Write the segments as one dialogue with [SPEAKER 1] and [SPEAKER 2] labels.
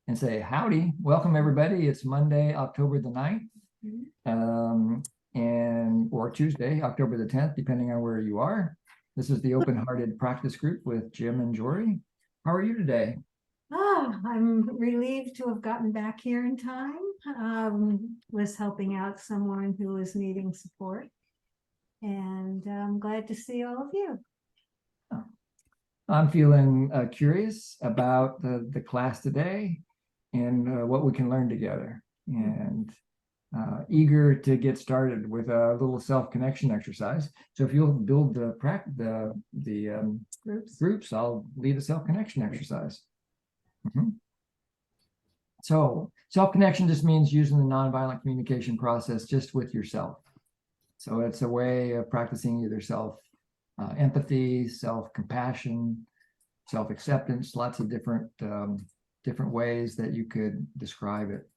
[SPEAKER 1] and say, howdy, welcome everybody. It's Monday, October the 9th, or Tuesday, October the 10th, depending on where you are. This is the Open-Hearted Practice Group with Jim and Jory. How are you today?
[SPEAKER 2] I'm relieved to have gotten back here in time. Was helping out someone who was needing support. And I'm glad to see all of you.
[SPEAKER 1] I'm feeling curious about the class today and what we can learn together, and eager to get started with a little self-connection exercise. So if you'll build the groups, I'll lead a self-connection exercise. So self-connection just means using the nonviolent communication process just with yourself. So it's a way of practicing either empathy, self-compassion, self-acceptance, lots of different ways that you could describe it.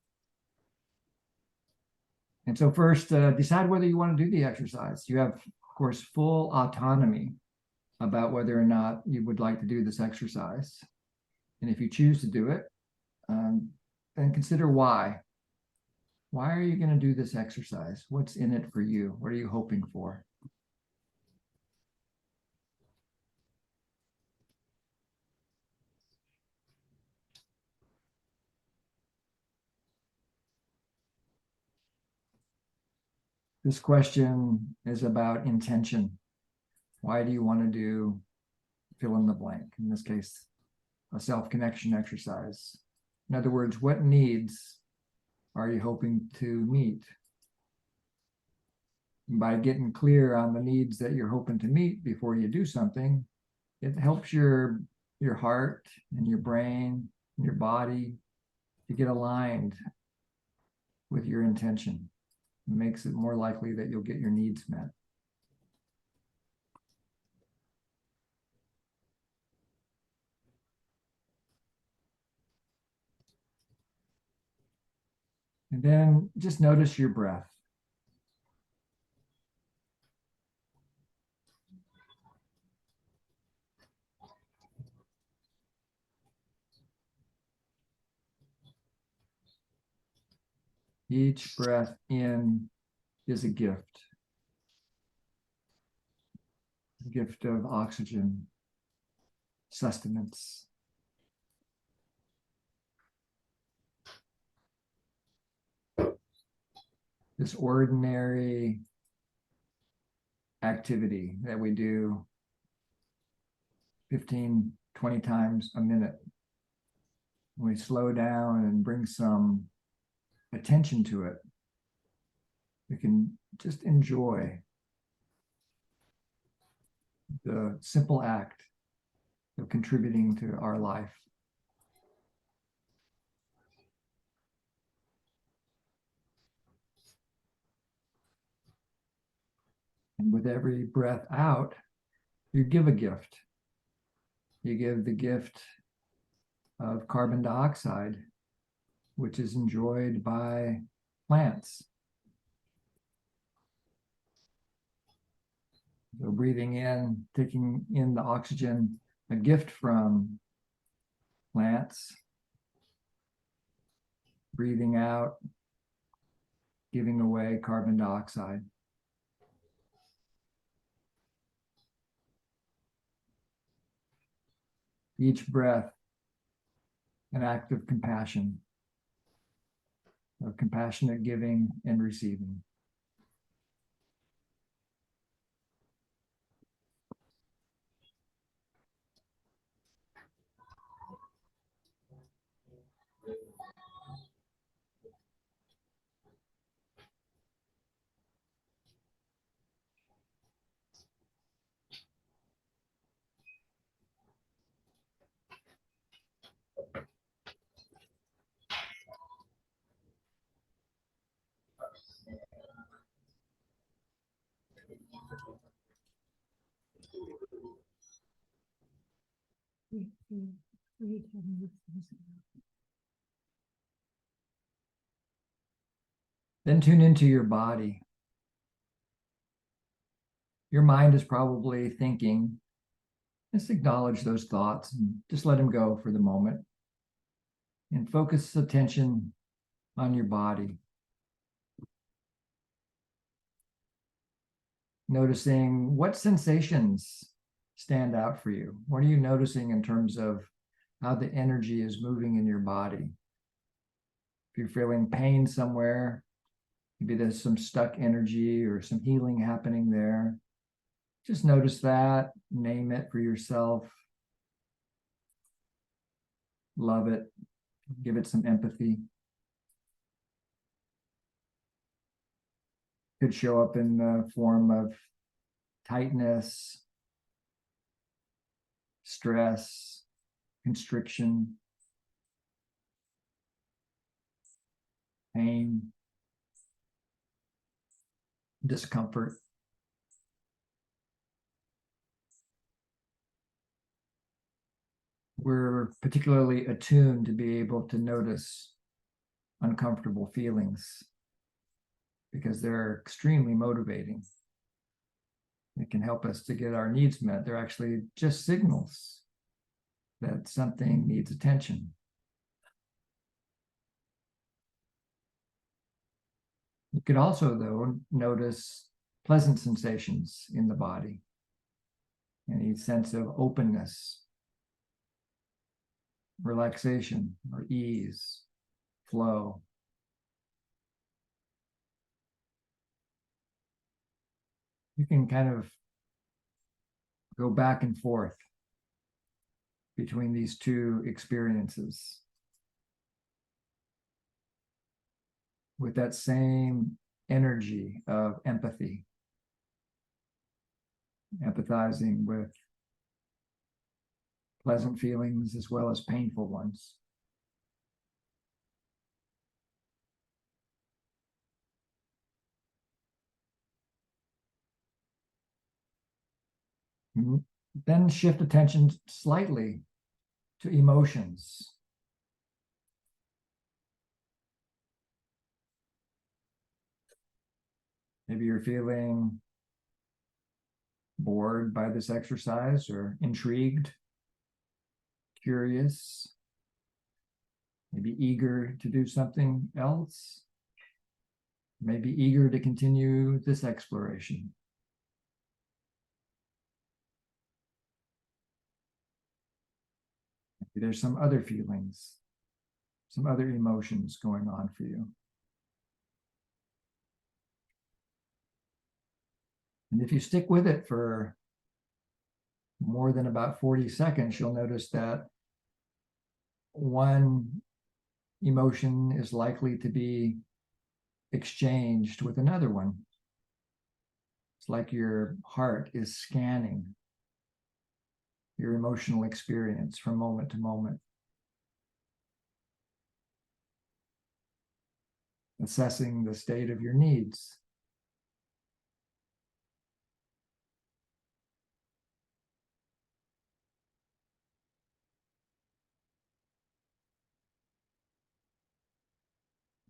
[SPEAKER 1] And so first, decide whether you want to do the exercise. You have, of course, full autonomy about whether or not you would like to do this exercise. And if you choose to do it, then consider why. Why are you going to do this exercise? What's in it for you? What are you hoping for? This question is about intention. Why do you want to fill in the blank? In this case, a self-connection exercise. In other words, what needs are you hoping to meet? And by getting clear on the needs that you're hoping to meet before you do something, it helps your heart and your brain and your body to get aligned with your intention. It makes it more likely that you'll get your needs met. And then just notice your breath. Each breath in is a gift of oxygen, sustenance. This ordinary activity that we do 15, 20 times a minute. We slow down and bring some attention to it. We can just enjoy the simple act of contributing to our life. And with every breath out, you give a gift. You give the gift of carbon dioxide, which is enjoyed by plants. So breathing in, taking in the oxygen, a gift from plants. Breathing out, giving away carbon dioxide. Each breath, an act of compassion, of compassionate giving and receiving. Then tune into your body. Your mind is probably thinking. Just acknowledge those thoughts and just let them go for the moment. and focus attention on your body. Noticing what sensations stand out for you. What are you noticing in terms of how the energy is moving in your body? If you're feeling pain somewhere, maybe there's some stuck energy or some healing happening there. Just notice that, name it for yourself. Love it. Give it some empathy. Could show up in the form of tightness, stress, constriction, pain, discomfort. We're particularly attuned to be able to notice uncomfortable feelings because they're extremely motivating. It can help us to get our needs met. They're actually just signals that something needs attention. You could also, though, notice pleasant sensations in the body, any sense of openness, relaxation, or ease, flow. You can kind of go back and forth between these two experiences with that same energy of empathy, empathizing with pleasant feelings as well as painful ones. Then shift attention slightly to emotions. Maybe you're feeling bored by this exercise or intrigued, curious, maybe eager to do something else, maybe eager to continue this exploration. Maybe there's some other feelings, some other emotions going on for you. And if you stick with it for more than about 40 seconds, you'll notice that one emotion is likely to be exchanged with another one. It's like your heart is scanning your emotional experience from moment to moment, assessing the state of your needs.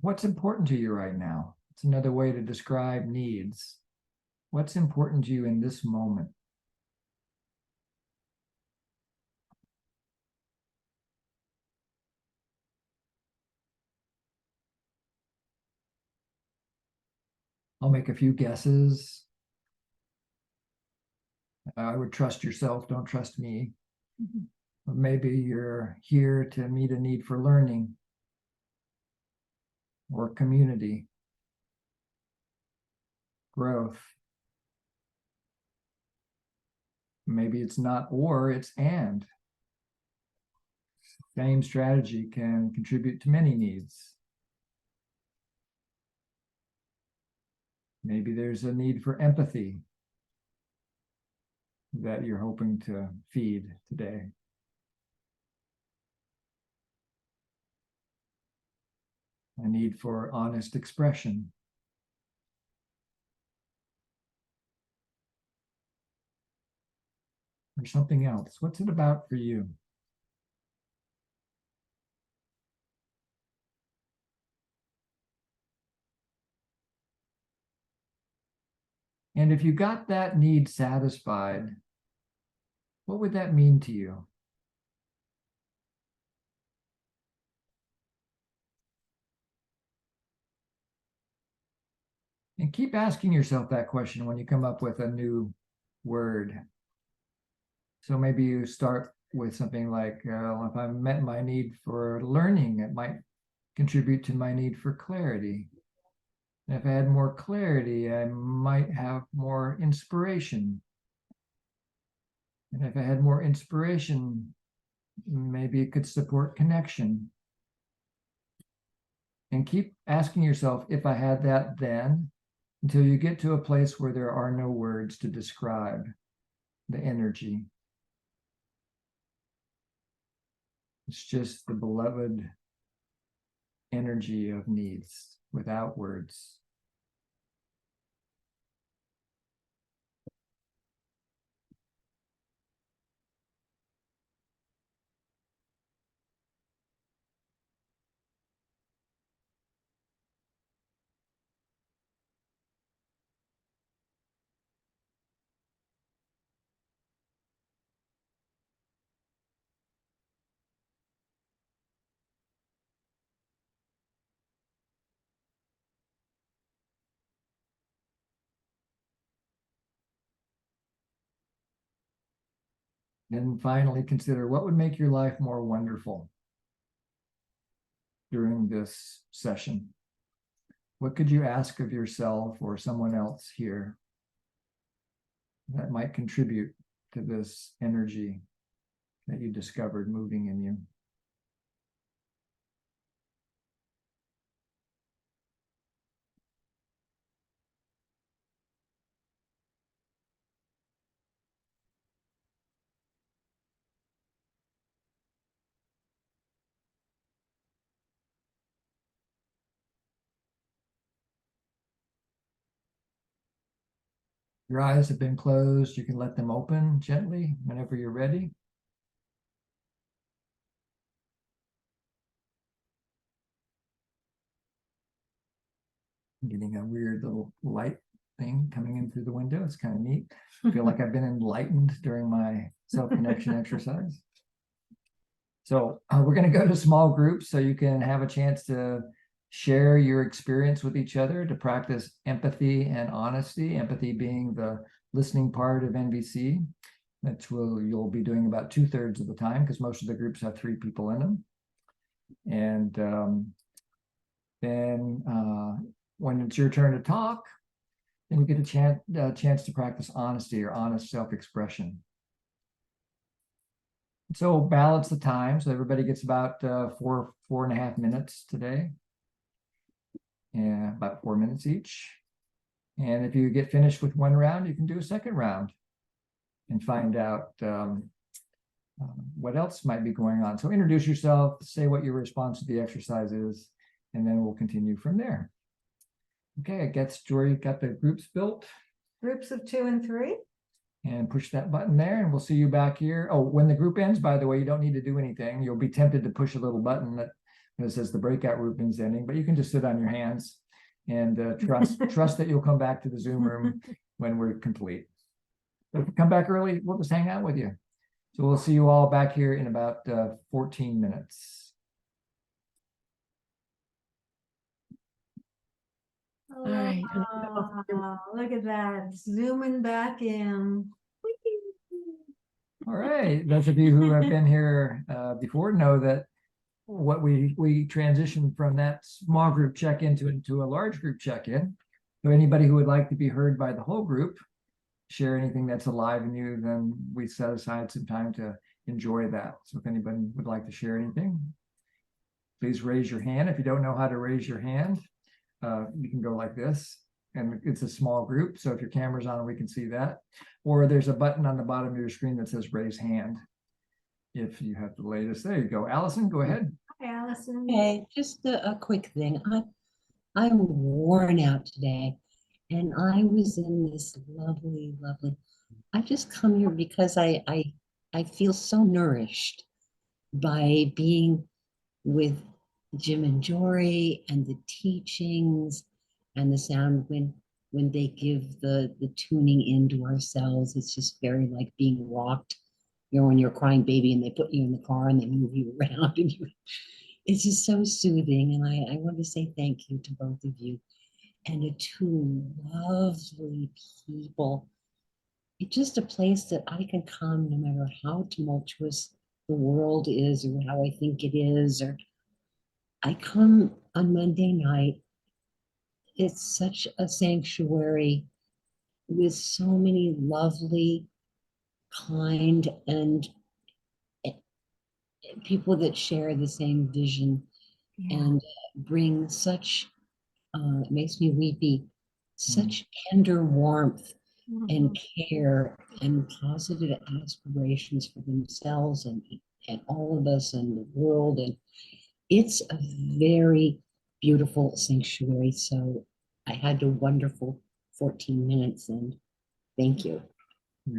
[SPEAKER 1] What's important to you right now? It's another way to describe needs. What's important to you in this moment? I'll make a few guesses. I would trust yourself, don't trust me. Or maybe you're here to meet a need for learning or community, growth. Maybe it's not or, it's and. Same strategy can contribute to many needs. Maybe there's a need for empathy that you're hoping to feed today. A need for honest expression. Or something else. What's it about for you? And if you got that need satisfied, what would that mean to you? And keep asking yourself that question when you come up with a new word. So maybe you start with something like, if I met my need for learning, it might contribute to my need for clarity. And if I had more clarity, I might have more inspiration. And if I had more inspiration, maybe it could support connection. And keep asking yourself, if I had that then, until you get to a place where there are no words to describe the energy. It's just the beloved energy of needs without words. Then finally consider what would make your life more wonderful during this session. What could you ask of yourself or someone else here that might contribute to this energy that you discovered moving in you? Your eyes have been closed. You can let them open gently whenever you're ready. I'm getting a weird little light thing coming in through the window. It's kind of neat. I feel like I've been enlightened during my self-connection exercise. So we're going to go to small groups so you can have a chance to share your experience with each other, to practice empathy and honesty, empathy being the listening part of NVC. That's what you'll be doing about 2/3 of the time, because most of the groups have 3 people in them. And then when it's your turn to talk, then you get a chance to practice honesty or honest self-expression. So balance the time so everybody gets about 4.5 minutes today, and about 4 minutes each. And if you get finished with one round, you can do a second round and find out what else might be going on. So introduce yourself, say what your response to the exercise is, and then we'll continue from there. Okay, I guess Jory got the groups built.
[SPEAKER 2] Groups of 2 and 3.
[SPEAKER 1] And push that button there, and we'll see you back here. Oh, when the group ends, by the way, you don't need to do anything. You'll be tempted to push a little button that says the breakout group is ending, but you can just sit on your hands and trust that you'll come back to the Zoom room when we're complete. But if you come back early, we'll just hang out with you. So we'll see you all back here in about 14 minutes.
[SPEAKER 2] All right. Look at that. Zooming back in.
[SPEAKER 1] All right. Those of you who have been here before know that what we transitioned from that small group check-in into a large group check-in. So anybody who would like to be heard by the whole group, share anything that's alive in you, then we set aside some time to enjoy that. So if anybody would like to share anything, please raise your hand. If you don't know how to raise your hand, you can go like this, and it's a small group. So if your camera's on, we can see that. Or there's a button on the bottom of your screen that says raise hand. If you have the latest, there you go. Allison, go ahead.
[SPEAKER 2] Hi, Allison.
[SPEAKER 3] Hey, just a quick thing. I'm worn out today, and I was in this lovely. I just come here because I feel so nourished by being with Jim and Jory and the teachings and the sound when they give the tuning into ourselves. It's just very like being rocked. You know, when you're a crying baby and they put you in the car and they move you around and it's just so soothing. And I want to say thank you to both of you. and the two lovely people. It's just a place that I can come no matter how tumultuous the world is or how I think it is. Or I come on Monday night. It's such a sanctuary with so many lovely, kind, and people that share the same vision
[SPEAKER 2] Yeah.
[SPEAKER 3] and bring such, it makes me weepy,
[SPEAKER 1] Mm.
[SPEAKER 3] such tender warmth and
[SPEAKER 2] Mhm.
[SPEAKER 3] care and positive aspirations for themselves and all of us and the world. And it's a very beautiful sanctuary. So I had a wonderful 14 minutes and thank you.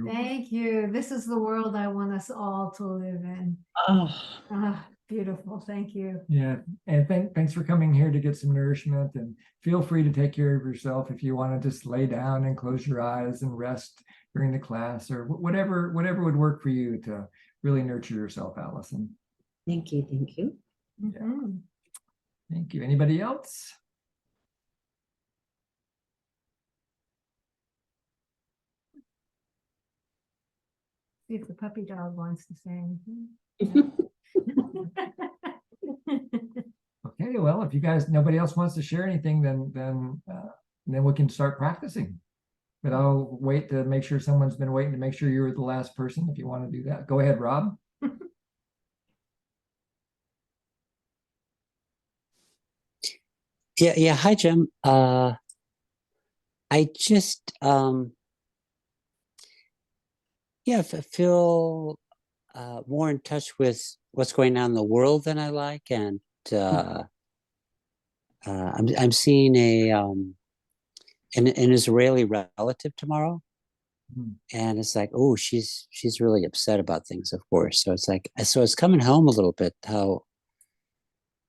[SPEAKER 2] Thank you. This is the world I want us all to live in.
[SPEAKER 3] Oh,
[SPEAKER 2] Ah, beautiful. Thank you.
[SPEAKER 1] Yeah, and thanks for coming here to get some nourishment, and feel free to take care of yourself if you want to just lay down and close your eyes and rest during the class, or whatever would work for you to really nurture yourself, Allison.
[SPEAKER 3] thank you. Thank you.
[SPEAKER 2] Mhm.
[SPEAKER 1] Thank you. Anybody else?
[SPEAKER 2] See if the puppy dog wants to say anything.
[SPEAKER 1] Okay, well, if you guys, nobody else wants to share anything, then we can start practicing. But I'll wait to make sure someone's been waiting to make sure you're the last person if you want to do that. Go ahead, Rob.
[SPEAKER 4] Yeah. Hi, Jim. I just feel more in touch with what's going on in the world than I like, and I'm seeing an Israeli relative tomorrow,
[SPEAKER 1] Hmm.
[SPEAKER 4] and it's like, oh, she's really upset about things, of course. So it's like, so it's coming home a little bit how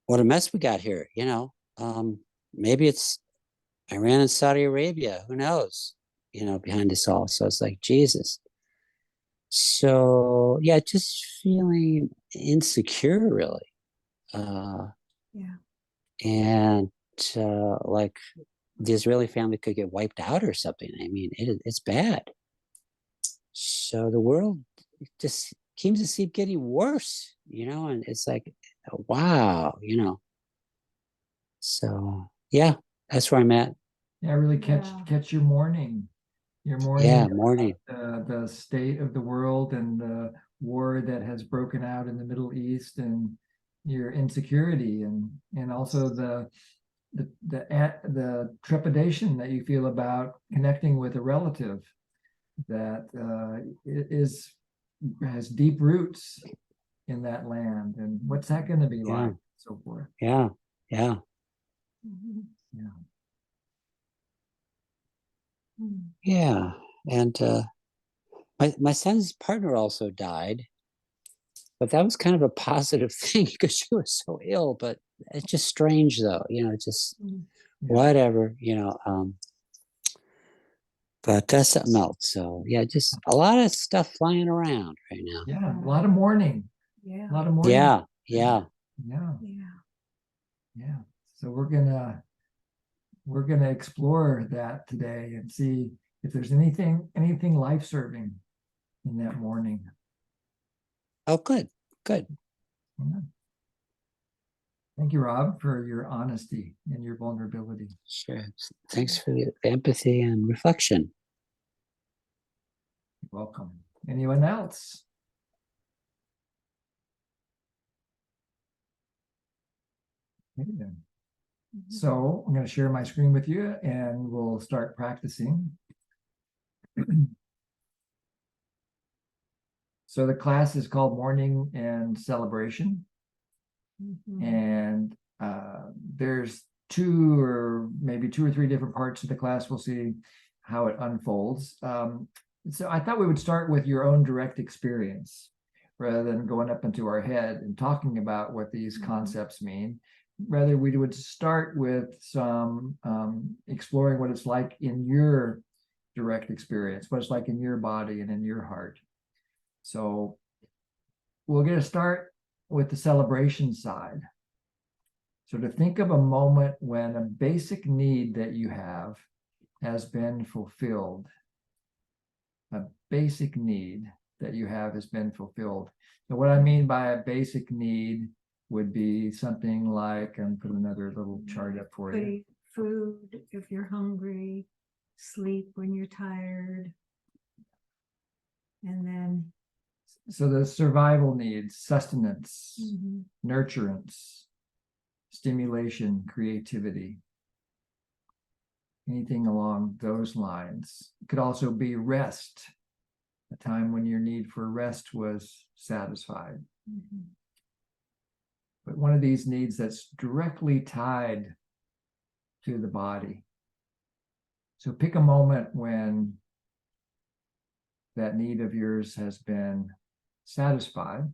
[SPEAKER 4] what a mess we got here, you know. Maybe it's Iran and Saudi Arabia, who knows, you know, behind this all. So it's like, Jesus. So yeah, just feeling insecure really. Uh,
[SPEAKER 2] Yeah.
[SPEAKER 4] and like the Israeli family could get wiped out or something. I mean, it's bad. So the world just seems to keep getting worse, you know, and it's like, wow, you know. So yeah, that's where I'm at.
[SPEAKER 1] Yeah, really
[SPEAKER 2] Yeah.
[SPEAKER 1] catch your mourning. Your mourning
[SPEAKER 4] Yeah, morning.
[SPEAKER 1] the state of the world and the war that has broken out in the Middle East, and your insecurity, and also the trepidation that you feel about connecting with a relative that is has deep roots in that land, and what's that going to be
[SPEAKER 4] Yeah,
[SPEAKER 1] like, so forth.
[SPEAKER 4] yeah, yeah,
[SPEAKER 2] Mhm.
[SPEAKER 1] Yeah.
[SPEAKER 2] Mhm.
[SPEAKER 4] yeah. And my son's partner also died, but that was kind of a positive thing because she was so ill. But it's just strange, though. You know, it's just
[SPEAKER 2] Mhm.
[SPEAKER 1] Yeah.
[SPEAKER 4] whatever. You know, but that's something else. So yeah, just a lot of stuff flying around right now.
[SPEAKER 1] Yeah, a lot of mourning,
[SPEAKER 2] Yeah.
[SPEAKER 1] a lot of mourning.
[SPEAKER 4] Yeah, yeah.
[SPEAKER 1] Yeah,
[SPEAKER 2] Yeah.
[SPEAKER 1] yeah. So we're gonna explore that today and see if there's anything life-serving in that mourning.
[SPEAKER 4] Oh, good, good.
[SPEAKER 1] Yeah. Thank you, Rob, for your honesty and your vulnerability.
[SPEAKER 4] Sure. Thanks for the empathy and reflection.
[SPEAKER 1] You're welcome. Anyone else? Okay, then.
[SPEAKER 2] Mhm.
[SPEAKER 1] So I'm going to share my screen with you and we'll start practicing. So the class is called Mourning and Celebration.
[SPEAKER 2] Mhm.
[SPEAKER 1] And there's two or maybe two or three different parts of the class. We'll see how it unfolds. So I thought we would start with your own direct experience rather than going up into our head and talking about what these
[SPEAKER 2] Mhm.
[SPEAKER 1] concepts mean. Rather, we would start with some exploring what it's like in your direct experience, what it's like in your body and in your heart. So we'll get a start with the celebration side. So to think of a moment when a basic need that you have has been fulfilled. A basic need that you have has been fulfilled. So what I mean by a basic need would be something like, and put another little chart up for
[SPEAKER 2] Could
[SPEAKER 1] you.
[SPEAKER 2] eat food if you're hungry, sleep when you're tired. And then
[SPEAKER 1] So the survival needs, sustenance,
[SPEAKER 2] mhm,
[SPEAKER 1] nurturance, stimulation, creativity. Anything along those lines. It could also be rest, a time when your need for rest was satisfied.
[SPEAKER 2] mhm.
[SPEAKER 1] But one of these needs that's directly tied to the body. So pick a moment when that need of yours has been satisfied.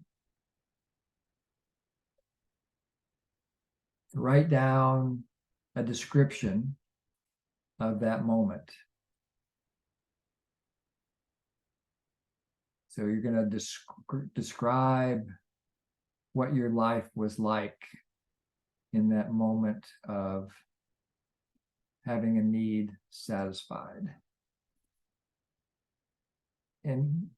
[SPEAKER 1] Write down a description of that moment. So you're going to describe what your life was like in that moment of having a need satisfied. And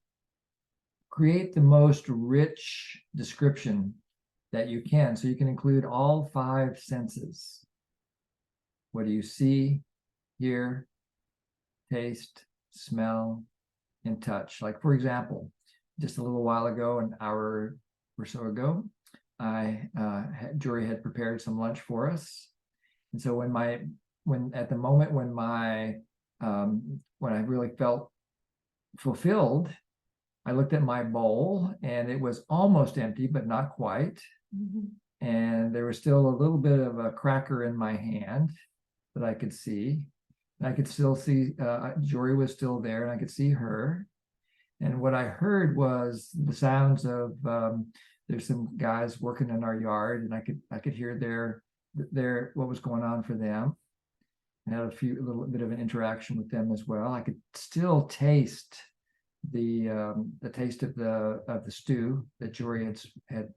[SPEAKER 1] create the most rich description that you can. So you can include all 5 senses. What do you see, hear, taste, smell, and touch? Like, for example, just a little while ago, an hour or so ago, Jory had prepared some lunch for us. And so when at the moment when I really felt fulfilled, I looked at my bowl and it was almost empty, but not quite.
[SPEAKER 2] Mhm.
[SPEAKER 1] And there was still a little bit of a cracker in my hand that I could see. And I could still see Jory was still there, and I could see her. And what I heard was the sounds of there's some guys working in our yard, and I could hear their what was going on for them. I had a little bit of an interaction with them as well. I could still taste the taste of the stew that Jory had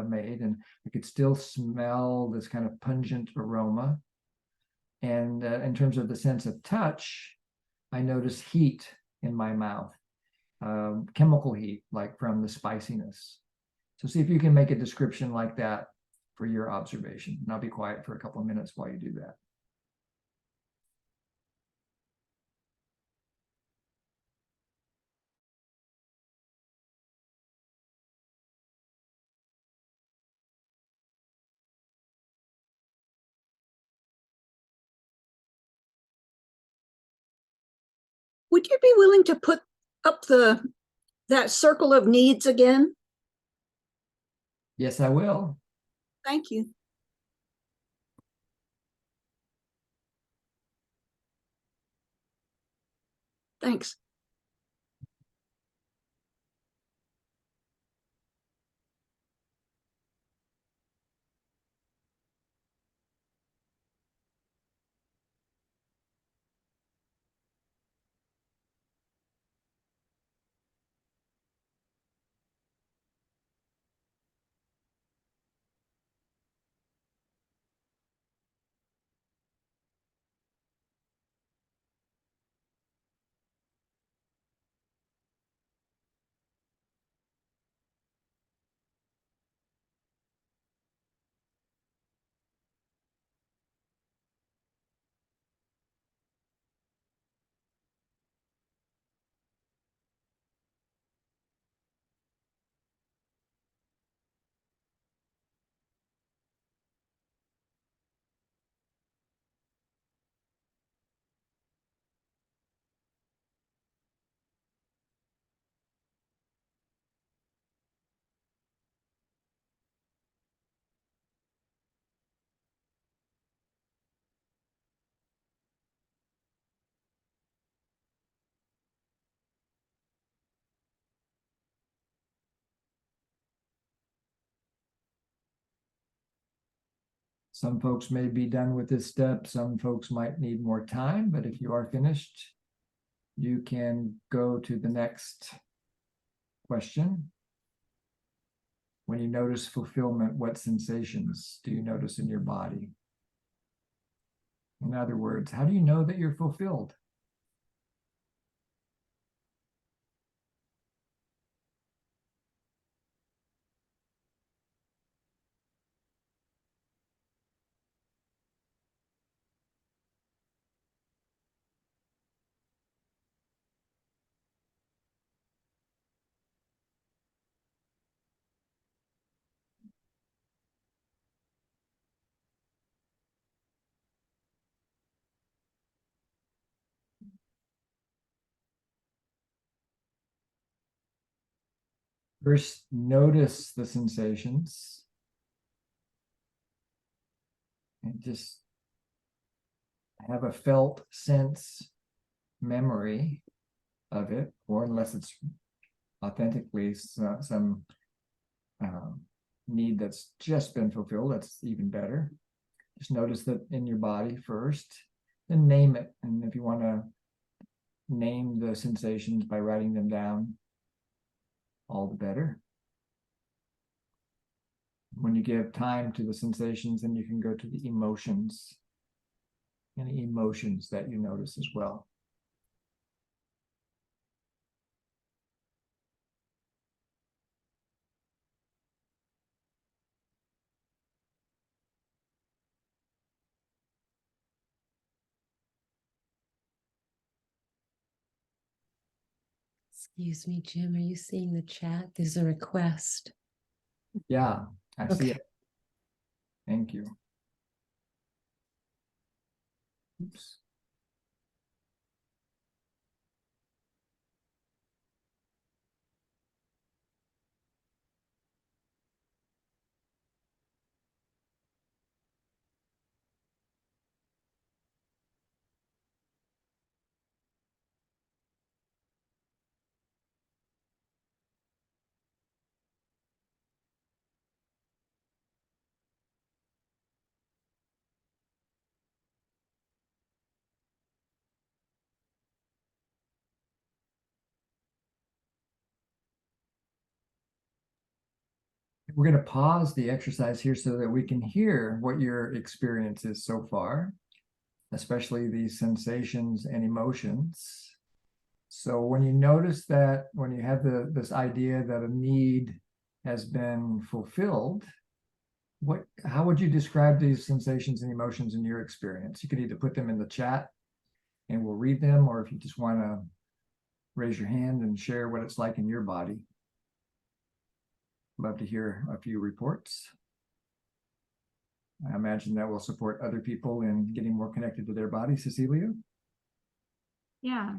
[SPEAKER 1] made, and I could still smell this kind of pungent aroma. And in terms of the sense of touch, I noticed heat in my mouth, chemical heat, like from the spiciness. So see if you can make a description like that for your observation. And I'll be quiet for a couple of minutes while you do that.
[SPEAKER 5] Would you be willing to put up that circle of needs again?
[SPEAKER 1] Yes, I will.
[SPEAKER 5] Thank you. Thanks.
[SPEAKER 1] Some folks may be done with this step. Some folks might need more time, but if you are finished, you can go to the next question. When you notice fulfillment, what sensations do you notice in your body? In other words, how do you know that you're fulfilled? First, notice the sensations and just have a felt sense memory of it, or unless it's authentically some need that's just been fulfilled, that's even better. Just notice that in your body first, then name it. And if you want to name the sensations by writing them down, all the better. When you give time to the sensations, then you can go to the emotions. Any emotions that you notice as well.
[SPEAKER 3] Excuse me, Jim, are you seeing the chat? There's a request.
[SPEAKER 1] Yeah, I see
[SPEAKER 3] Okay.
[SPEAKER 1] it. Thank you. Oops. We're going to pause the exercise here so that we can hear what your experience is so far, especially these sensations and emotions. So when you notice that, when you have this idea that a need has been fulfilled, how would you describe these sensations and emotions in your experience? You could either put them in the chat and we'll read them, or if you just want to raise your hand and share what it's like in your body. Love to hear a few reports. I imagine that will support other people in getting more connected to their body. Cecilia?
[SPEAKER 6] Yeah.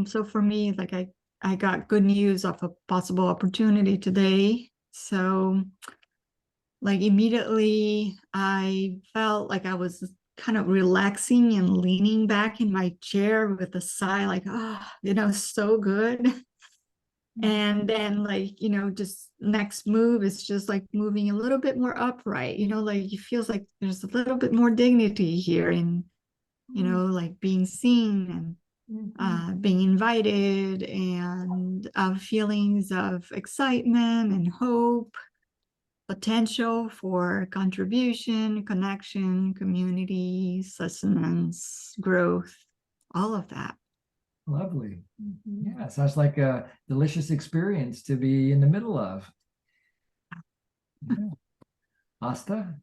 [SPEAKER 6] So for me, like I got good news of a possible opportunity today. So like immediately I felt like I was kind of relaxing and leaning back in my chair with a sigh, like, so good. And then like, just next move is just like moving a little bit more upright, like it feels like there's a little bit more dignity here in, like being seen and being invited, and feelings of excitement and hope, potential for contribution, connection, community, sustenance, growth, all of that.
[SPEAKER 1] Lovely. Yeah, sounds like a delicious experience to be in the middle of. Yeah. Asta?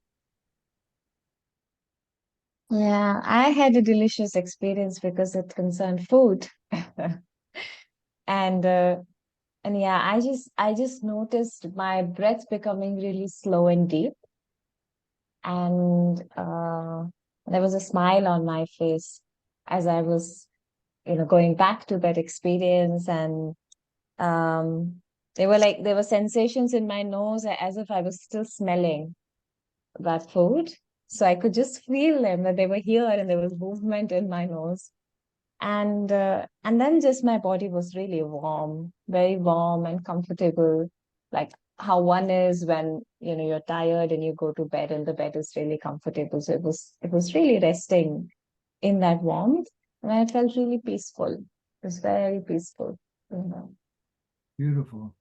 [SPEAKER 7] Yeah, I had a delicious experience because it concerned food. And yeah, I just noticed my breath becoming really slow and deep. And there was a smile on my face as I was, going back to that experience. And um there were sensations in my nose as if I was still smelling that food. So I could just feel them, that they were here, and there was movement in my nose. And then just my body was really warm, very warm and comfortable, like how one is when you're tired and you go to bed and the bed is really comfortable. So it was really resting in that warmth, and I felt really peaceful. It was very peaceful.
[SPEAKER 1] Beautiful.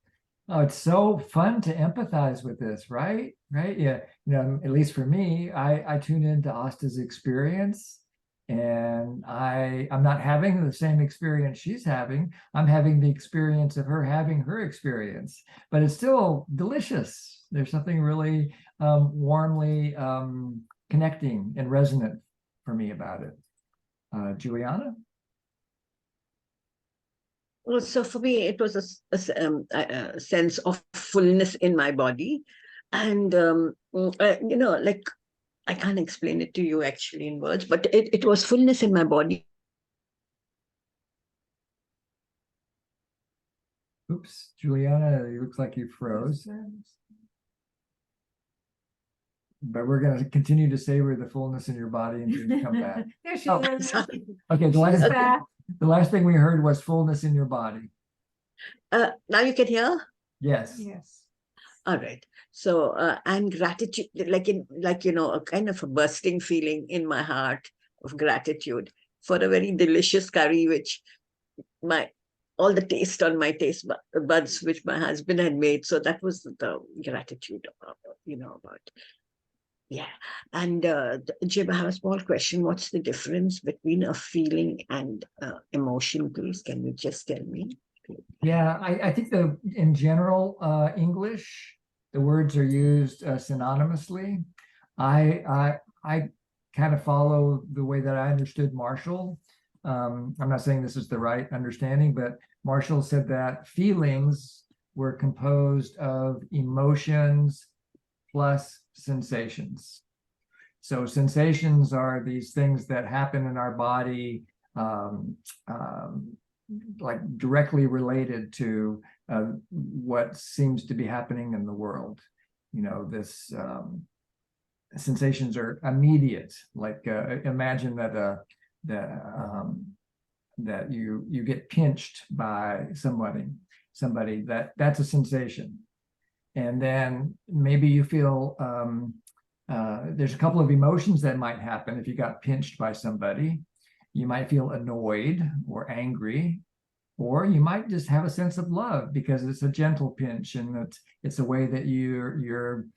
[SPEAKER 1] Oh, it's so fun to empathize with this, right? Right? Yeah. At least for me, I tune into Asta's experience, and I'm not having the same experience she's having. I'm having the experience of her having her experience, but it's still delicious. There's something really warmly connecting and resonant for me about it. Juliana?
[SPEAKER 5] Well, so for me, it was a sense of fullness in my body. And, like, I can't explain it to you actually in words, but it was fullness in my body.
[SPEAKER 1] Oops, Juliana, it looks like you froze. But we're going to continue to savor the fullness in your body until you come back.
[SPEAKER 2] There she
[SPEAKER 1] Oh,
[SPEAKER 2] is.
[SPEAKER 5] Sorry.
[SPEAKER 1] Okay,
[SPEAKER 2] She's back.
[SPEAKER 1] the last thing we heard was fullness in your body.
[SPEAKER 5] Now you can hear?
[SPEAKER 1] Yes.
[SPEAKER 2] Yes.
[SPEAKER 5] All right. So, and gratitude, a kind of a bursting feeling in my heart of gratitude for a very delicious curry, which all the taste on my taste buds, which my husband had made. So that was the gratitude, about. Yeah. And Jim, I have a small question. What's the difference between a feeling and emotion, please? Can you just tell me?
[SPEAKER 1] Yeah, I think in general English, the words are used synonymously. I kind of follow the way that I understood Marshall. I'm not saying this is the right understanding, but Marshall said that feelings were composed of emotions plus sensations. So sensations are these things that happen in our body, um, um, like directly related to what seems to be happening in the world. This sensations are immediate. Like imagine that you get pinched by somebody that's a sensation, and then maybe you feel there's a couple of emotions that might happen if you got pinched by somebody. You might feel annoyed or angry, or you might just have a sense of love because it's a gentle pinch, and it's a way that your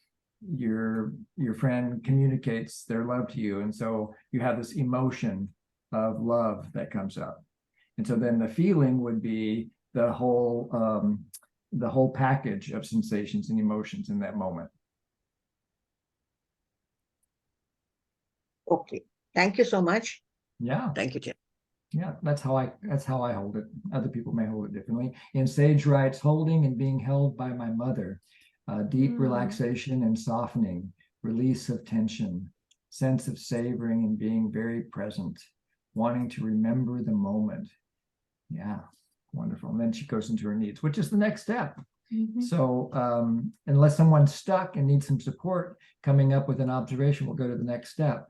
[SPEAKER 1] friend communicates their love to you, and so you have this emotion of love that comes up. And so then the feeling would be the whole package of sensations and emotions in that moment.
[SPEAKER 5] Okay. Thank you so much.
[SPEAKER 1] Yeah.
[SPEAKER 5] Thank you, Jim.
[SPEAKER 1] Yeah, that's how I hold it. Other people may hold it differently. And Sage writes, holding and being held by my mother, deep relaxation and softening, release of tension, sense of savoring and being very present, wanting to remember the moment. Yeah, wonderful. And then she goes into her needs, which is the next step. So unless someone's stuck and needs some support, coming up with an observation will go to the next step.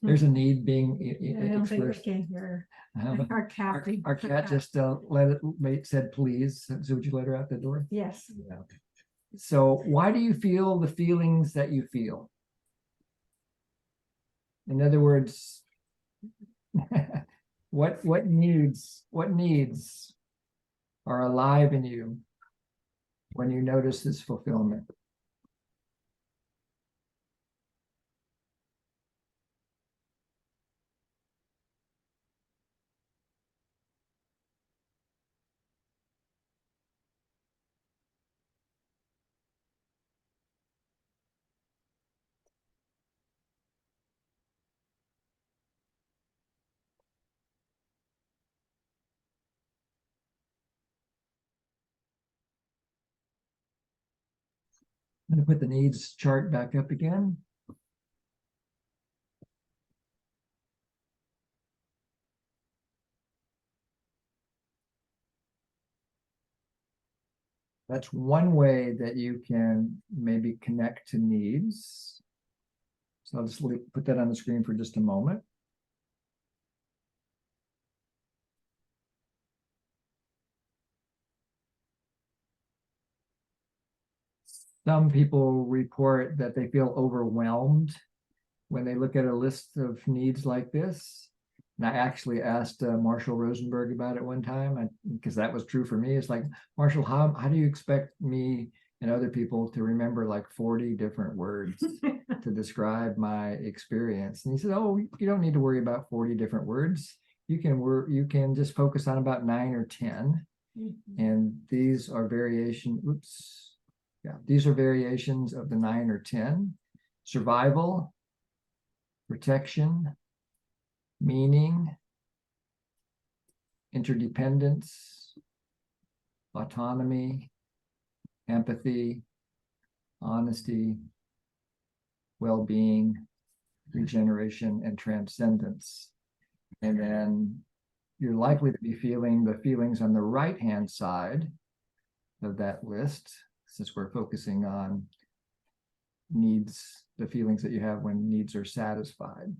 [SPEAKER 1] There's a need being
[SPEAKER 2] I don't think we
[SPEAKER 1] expressed.
[SPEAKER 2] can hear
[SPEAKER 1] Our
[SPEAKER 2] our cat.
[SPEAKER 1] cat just said please. So would you let her out the door?
[SPEAKER 2] Yes.
[SPEAKER 1] Yeah. So why do you feel the feelings that you feel? In other words, what needs are alive in you when you notice this fulfillment? I'm going to put the needs chart back up again. That's one way that you can maybe connect to needs. So I'll just put that on the screen for just a moment. Some people report that they feel overwhelmed when they look at a list of needs like this. And I actually asked Marshall Rosenberg about it one time, because that was true for me. It's like, Marshall, how do you expect me and other people to remember like 40 different words to describe my experience? And he said, oh, you don't need to worry about 40 different words. You can just focus on about 9 or 10. And these are these are variations of the 9 or 10: survival, protection, meaning, interdependence, autonomy, empathy, honesty, well-being, regeneration, and transcendence. And then you're likely to be feeling the feelings on the right-hand side of that list, since we're focusing on needs, the feelings that you have when needs are satisfied.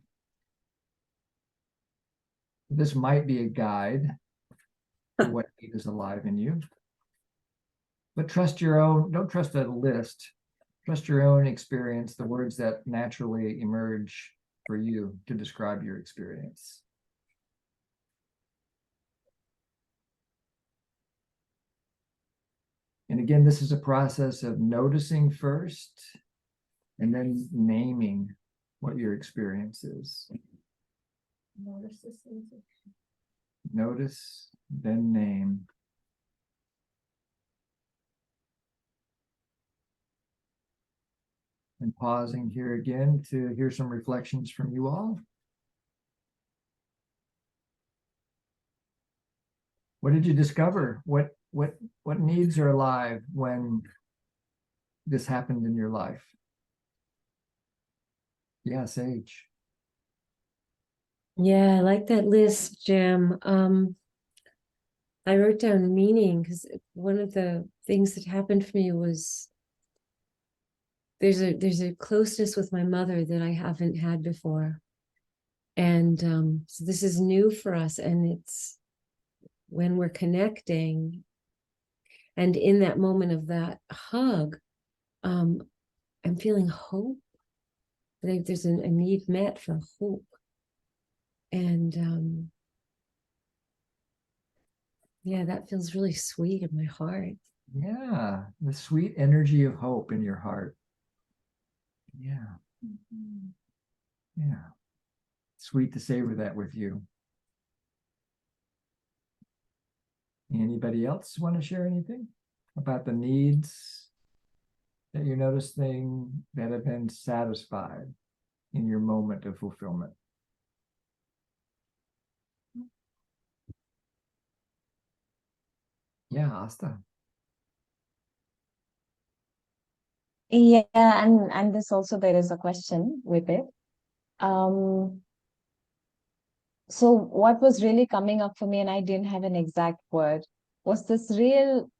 [SPEAKER 1] This might be a guide to what need is alive in you. But trust your own, don't trust a list, trust your own experience, the words that naturally emerge for you to describe your experience. And again, this is a process of noticing first and then naming what your experience is. Notice, then name. And pausing here again to hear some reflections from you all. What did you discover? What needs are alive when this happened in your life? Yeah, Sage.
[SPEAKER 8] Yeah, I like that list, Jim. I wrote down meaning because one of the things that happened for me was there's a closeness with my mother that I haven't had before. And so this is new for us, and it's when we're connecting and in that moment of that hug, I'm feeling hope. There's a need met for hope. And yeah, that feels really sweet in my heart.
[SPEAKER 1] Yeah, the sweet energy of hope in your heart. Yeah. Yeah. Sweet to savor that with you. Anybody else want to share anything about the needs that you're noticing that have been satisfied in your moment of fulfillment? Yeah, Asta.
[SPEAKER 7] Yeah, and this also there is a question with it. So what was really coming up for me, and I didn't have an exact word, was this real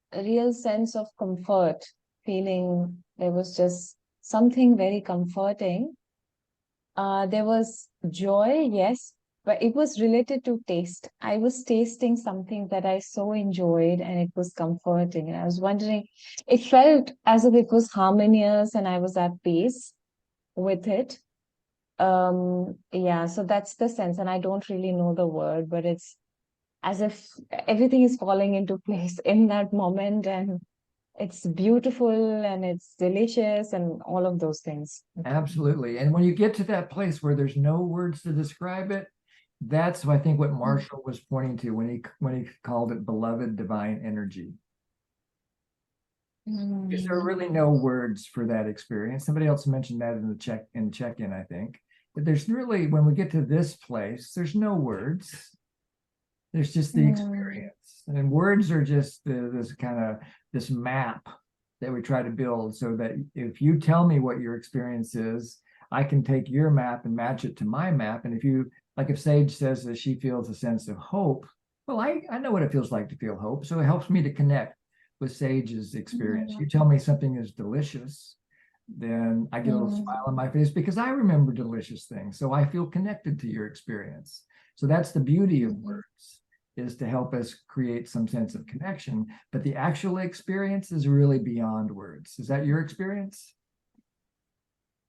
[SPEAKER 7] sense of comfort, feeling there was just something very comforting. There was joy, yes, but it was related to taste. I was tasting something that I so enjoyed, and it was comforting. And I was wondering, it felt as if it was harmonious and I was at peace with it. Yeah, so that's the sense, and I don't really know the word, but it's as if everything is falling into place in that moment, and it's beautiful and it's delicious and all of those things.
[SPEAKER 1] Absolutely. And when you get to that place where there's no words to describe it, that's I think what Marshall was pointing to when he called it beloved divine energy. Because there are really no words for that experience. Somebody else mentioned that in the check-in, I think. But there's really, when we get to this place, there's no words. There's just the experience. And words are just this map that we try to build, so that if you tell me what your experience is, I can take your map and match it to my map. And if Sage says that she feels a sense of hope, well, I know what it feels like to feel hope. So it helps me to connect with Sage's experience. You tell me something is delicious, then I get a little smile on my face because I remember delicious things. So I feel connected to your experience. So that's the beauty of words, is to help us create some sense of connection. But the actual experience is really beyond words. Is that your experience?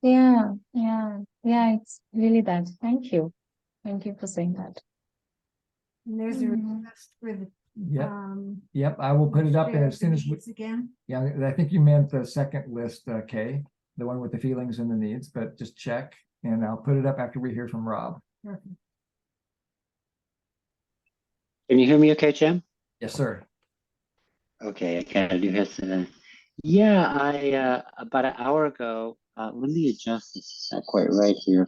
[SPEAKER 7] Yeah, it's really that. Thank you. Thank you for saying that.
[SPEAKER 2] And there's a request for the,
[SPEAKER 1] Yep, yep, I will put it up
[SPEAKER 2] share
[SPEAKER 1] as soon
[SPEAKER 2] the
[SPEAKER 1] as we,
[SPEAKER 2] needs again.
[SPEAKER 1] yeah, I think you meant the second list, Kay, the one with the feelings and the needs, but just check, and I'll put it up after we hear from Rob.
[SPEAKER 2] Perfect.
[SPEAKER 4] Can you hear me okay, Jim?
[SPEAKER 1] Yes, sir.
[SPEAKER 4] Okay, I gotta do this. Yeah, I about an hour ago, let me adjust this. It's not quite right here.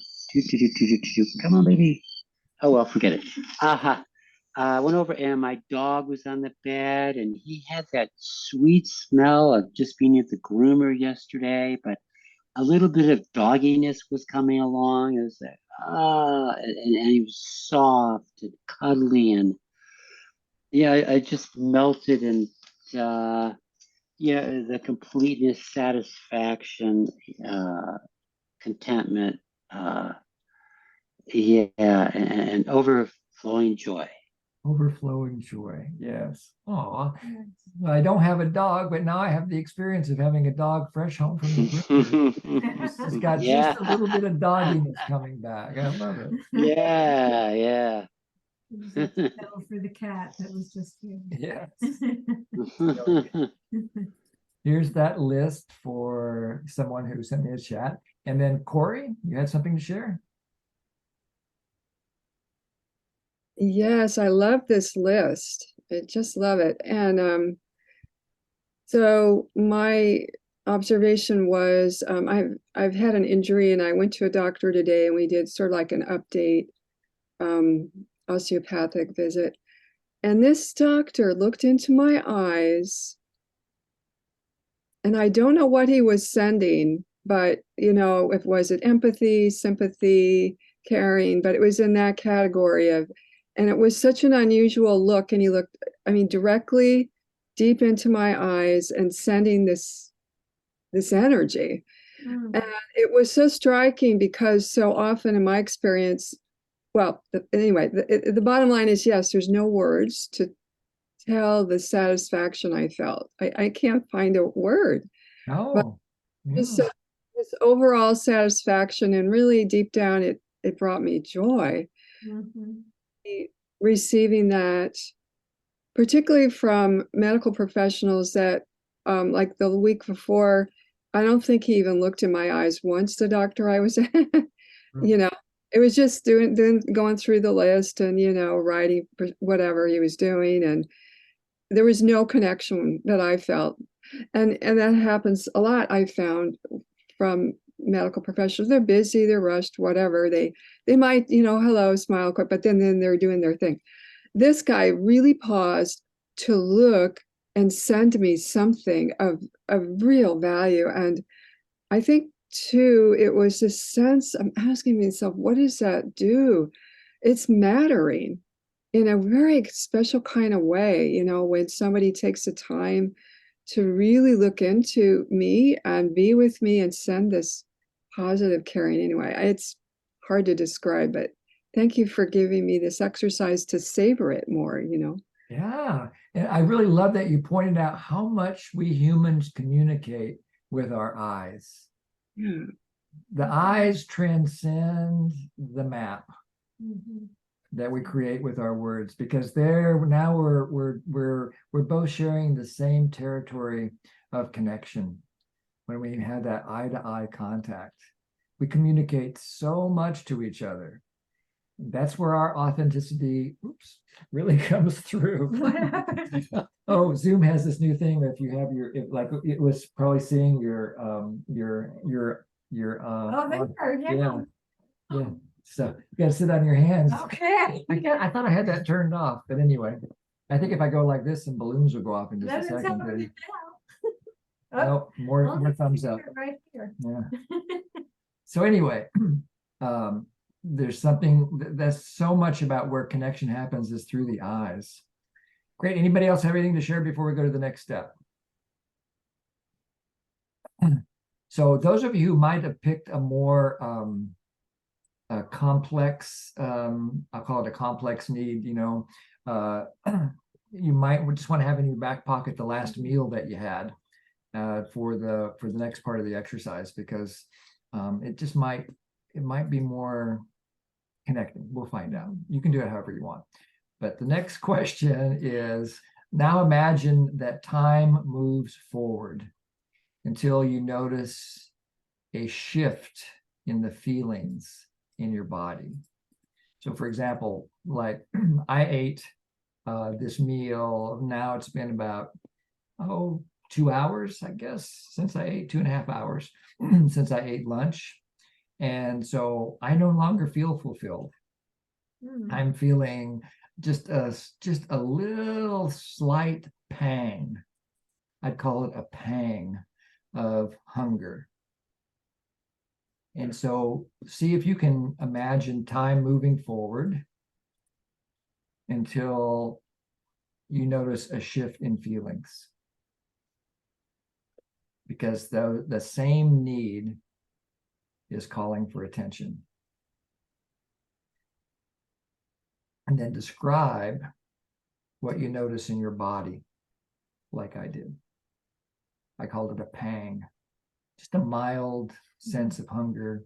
[SPEAKER 4] Come on, baby. Oh well, forget it. Aha. I went over and my dog was on the bed and he had that sweet smell of just being at the groomer yesterday, but a little bit of dogginess was coming along. It was like, and he was soft and cuddly, and yeah, I just melted, and yeah, the completeness, satisfaction, contentment, yeah, and overflowing joy.
[SPEAKER 1] Overflowing joy, yes. Oh, I don't have a dog, but now I have the experience of having a dog fresh home from the groomer. It's got
[SPEAKER 4] Yeah.
[SPEAKER 1] just a little bit of dogginess coming back. I love it.
[SPEAKER 4] Yeah, yeah.
[SPEAKER 2] It was a spell for the cat that was just here.
[SPEAKER 1] Yes. Here's that list for someone who sent me a chat. And then Corey, you had something to share?
[SPEAKER 9] Yes, I love this list. I just love it. And so my observation was I've had an injury and I went to a doctor today and we did sort of like an update osteopathic visit. And this doctor looked into my eyes and I don't know what he was sending, but you know, if was it empathy, sympathy, caring, but it was in that category of, and it was such an unusual look. And he looked, I mean, directly deep into my eyes and sending this energy.
[SPEAKER 2] Mm.
[SPEAKER 9] And it was so striking because so often in my experience, well, anyway, the bottom line is yes, there's no words to tell the satisfaction I felt. I can't find a word.
[SPEAKER 1] Oh,
[SPEAKER 9] Just
[SPEAKER 1] yeah.
[SPEAKER 9] this overall satisfaction, and really deep down, it brought me joy.
[SPEAKER 2] Mhm.
[SPEAKER 9] Receiving that, particularly from medical professionals that, like the week before, I don't think he even looked in my eyes once, the doctor I was at. You know, it was just going through the list and, you know, writing whatever he was doing. And there was no connection that I felt. And that happens a lot, I found, from medical professionals. They're busy, they're rushed, whatever. They might, you know, hello, smile quick, but then they're doing their thing. This guy really paused to look and send me something of real value. And I think too, it was this sense, I'm asking myself, what does that do? It's mattering in a very special kind of way, you know, when somebody takes the time to really look into me and be with me and send this positive caring anyway. It's hard to describe, but thank you for giving me this exercise to savor it more, you know.
[SPEAKER 1] Yeah. And I really love that you pointed out how much we humans communicate with our eyes.
[SPEAKER 9] Yeah.
[SPEAKER 1] The eyes transcend the map
[SPEAKER 2] Mhm.
[SPEAKER 1] that we create with our words, because there now we're both sharing the same territory of connection. When we have that eye-to-eye contact, we communicate so much to each other. That's where our authenticity, really comes through.
[SPEAKER 2] What happened?
[SPEAKER 1] Oh, Zoom has this new thing that if you have like it was probably seeing your
[SPEAKER 2] Oh,
[SPEAKER 1] on-
[SPEAKER 2] there, yeah.
[SPEAKER 1] yeah. So you gotta sit on your hands.
[SPEAKER 2] Okay.
[SPEAKER 1] I thought I had that turned off, but anyway, I think if I go like this, some balloons will go off in just a
[SPEAKER 2] Let it
[SPEAKER 1] second.
[SPEAKER 2] tell
[SPEAKER 1] But
[SPEAKER 2] you now.
[SPEAKER 1] no, more
[SPEAKER 2] I'll
[SPEAKER 1] thumbs
[SPEAKER 2] stick
[SPEAKER 1] up.
[SPEAKER 2] it right here.
[SPEAKER 1] Yeah. So anyway, there's something that's so much about where connection happens is through the eyes. Great. Anybody else have anything to share before we go to the next step? So those of you who might have picked a more complex, I'll call it a complex need, you know, you might just want to have in your back pocket the last meal that you had for the next part of the exercise, because it might be more connecting. We'll find out. You can do it however you want. But the next question is, now imagine that time moves forward until you notice a shift in the feelings in your body. So for example, like I ate this meal, now it's been about, 2 hours, I guess, since I ate 2.5 hours since I ate lunch. And so I no longer feel fulfilled.
[SPEAKER 2] Mm.
[SPEAKER 1] I'm feeling just a little slight pang. I'd call it a pang of hunger. And so see if you can imagine time moving forward until you notice a shift in feelings. Because the same need is calling for attention. And then describe what you notice in your body, like I did. I called it a pang, just a mild sense of hunger,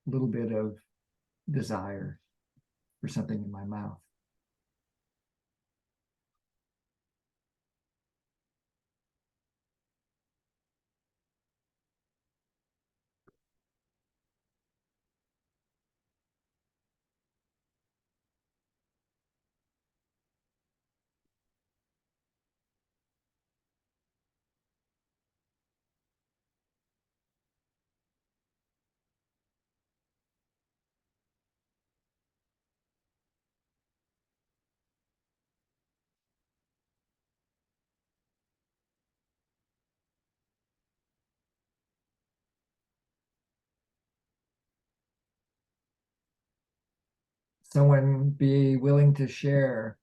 [SPEAKER 1] a little bit of desire for something in my mouth. Someone be willing to share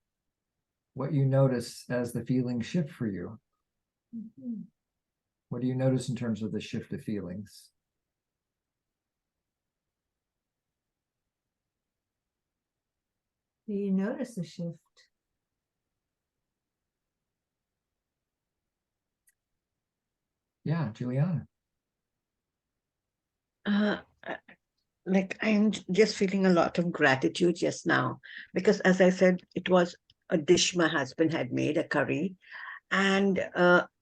[SPEAKER 1] what you notice as the feelings shift for you.
[SPEAKER 2] Mhm.
[SPEAKER 1] What do you notice in terms of the shift of feelings?
[SPEAKER 2] Do you notice a shift?
[SPEAKER 1] Yeah, Juliana.
[SPEAKER 5] Uh, like I'm just feeling a lot of gratitude just now because, as I said, it was a dish my husband had made, a curry, and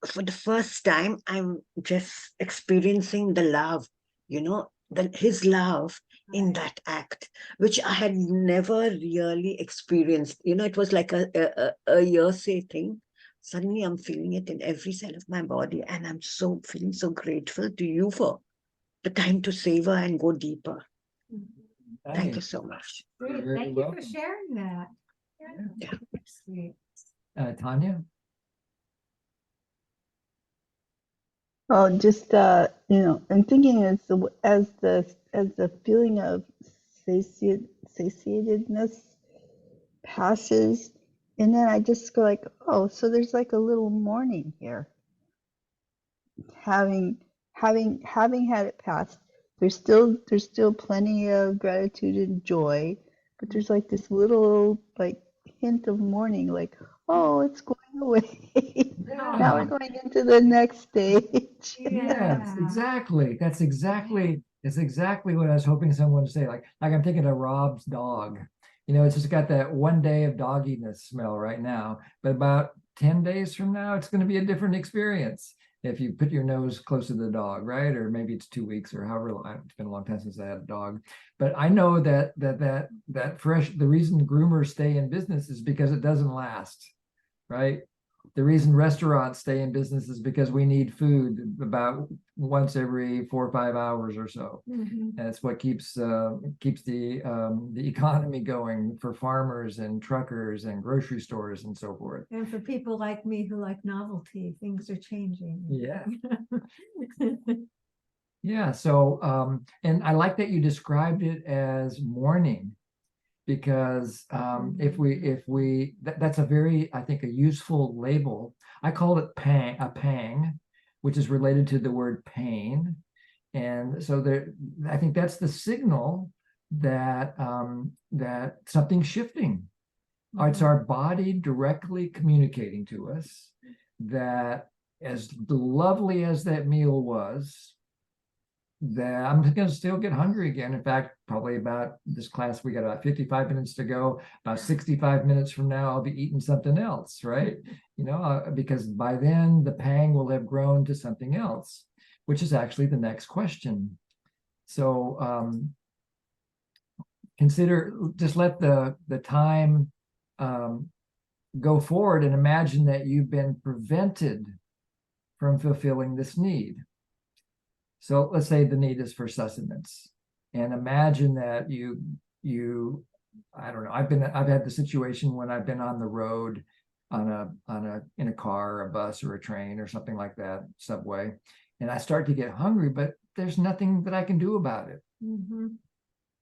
[SPEAKER 5] for the first time, I'm just experiencing the love, his love in
[SPEAKER 2] Right.
[SPEAKER 5] that act, which I had never really experienced. It was like a hearsay thing. Suddenly, I'm feeling it in every cell of my body, and I'm so feeling so grateful to you for the time to savor and go deeper. Thank you so much.
[SPEAKER 1] You're
[SPEAKER 2] Great.
[SPEAKER 1] very
[SPEAKER 2] Thank you
[SPEAKER 1] welcome.
[SPEAKER 2] for sharing that.
[SPEAKER 5] Yeah.
[SPEAKER 2] Sweet.
[SPEAKER 1] Tanya?
[SPEAKER 10] Oh, just I'm thinking as the feeling of satiatedness passes, and then I just go like, oh, so there's like a little mourning here. Having had it pass, there's still plenty of gratitude and joy, but there's like this little like hint of mourning, like, oh, it's going away. Now we're
[SPEAKER 1] Yeah.
[SPEAKER 10] going into the next stage.
[SPEAKER 1] Yes,
[SPEAKER 2] Yeah.
[SPEAKER 1] exactly. It's exactly what I was hoping someone would say. Like I'm thinking of Rob's dog. It's just got that one day of dogginess smell right now, but about 10 days from now, it's going to be a different experience if you put your nose close to the dog, right? Or maybe it's 2 weeks or however long. It's been a long time since I had a dog, but I know that fresh. The reason groomers stay in business is because it doesn't last, right? The reason restaurants stay in business is because we need food about once every 4 or 5 hours or so.
[SPEAKER 2] Mhm.
[SPEAKER 1] And it's what keeps the economy going for farmers and truckers and grocery stores and so forth.
[SPEAKER 2] And for people like me who like novelty, things are changing.
[SPEAKER 1] Yeah. Yeah. So and I like that you described it as mourning, because if we that's a very, I think, a useful label. I called it pang, which is related to the word pain. And so I think that's the signal that that something's shifting. It's our body directly communicating to us that, as lovely as that meal was, that I'm going to still get hungry again. In fact, probably about this class, we got about 55 minutes to go. About 65 minutes from now, I'll be eating something else, right? Because by then the pang will have grown to something else, which is actually the next question. So consider, just let the time go forward and imagine that you've been prevented from fulfilling this need. So let's say the need is for sustenance, and imagine that you I don't know, I've had the situation when I've been on the road in a car, or a bus, or a train, or something like that, subway, and I start to get hungry, but there's nothing that I can do about it.
[SPEAKER 2] Mm-hmm.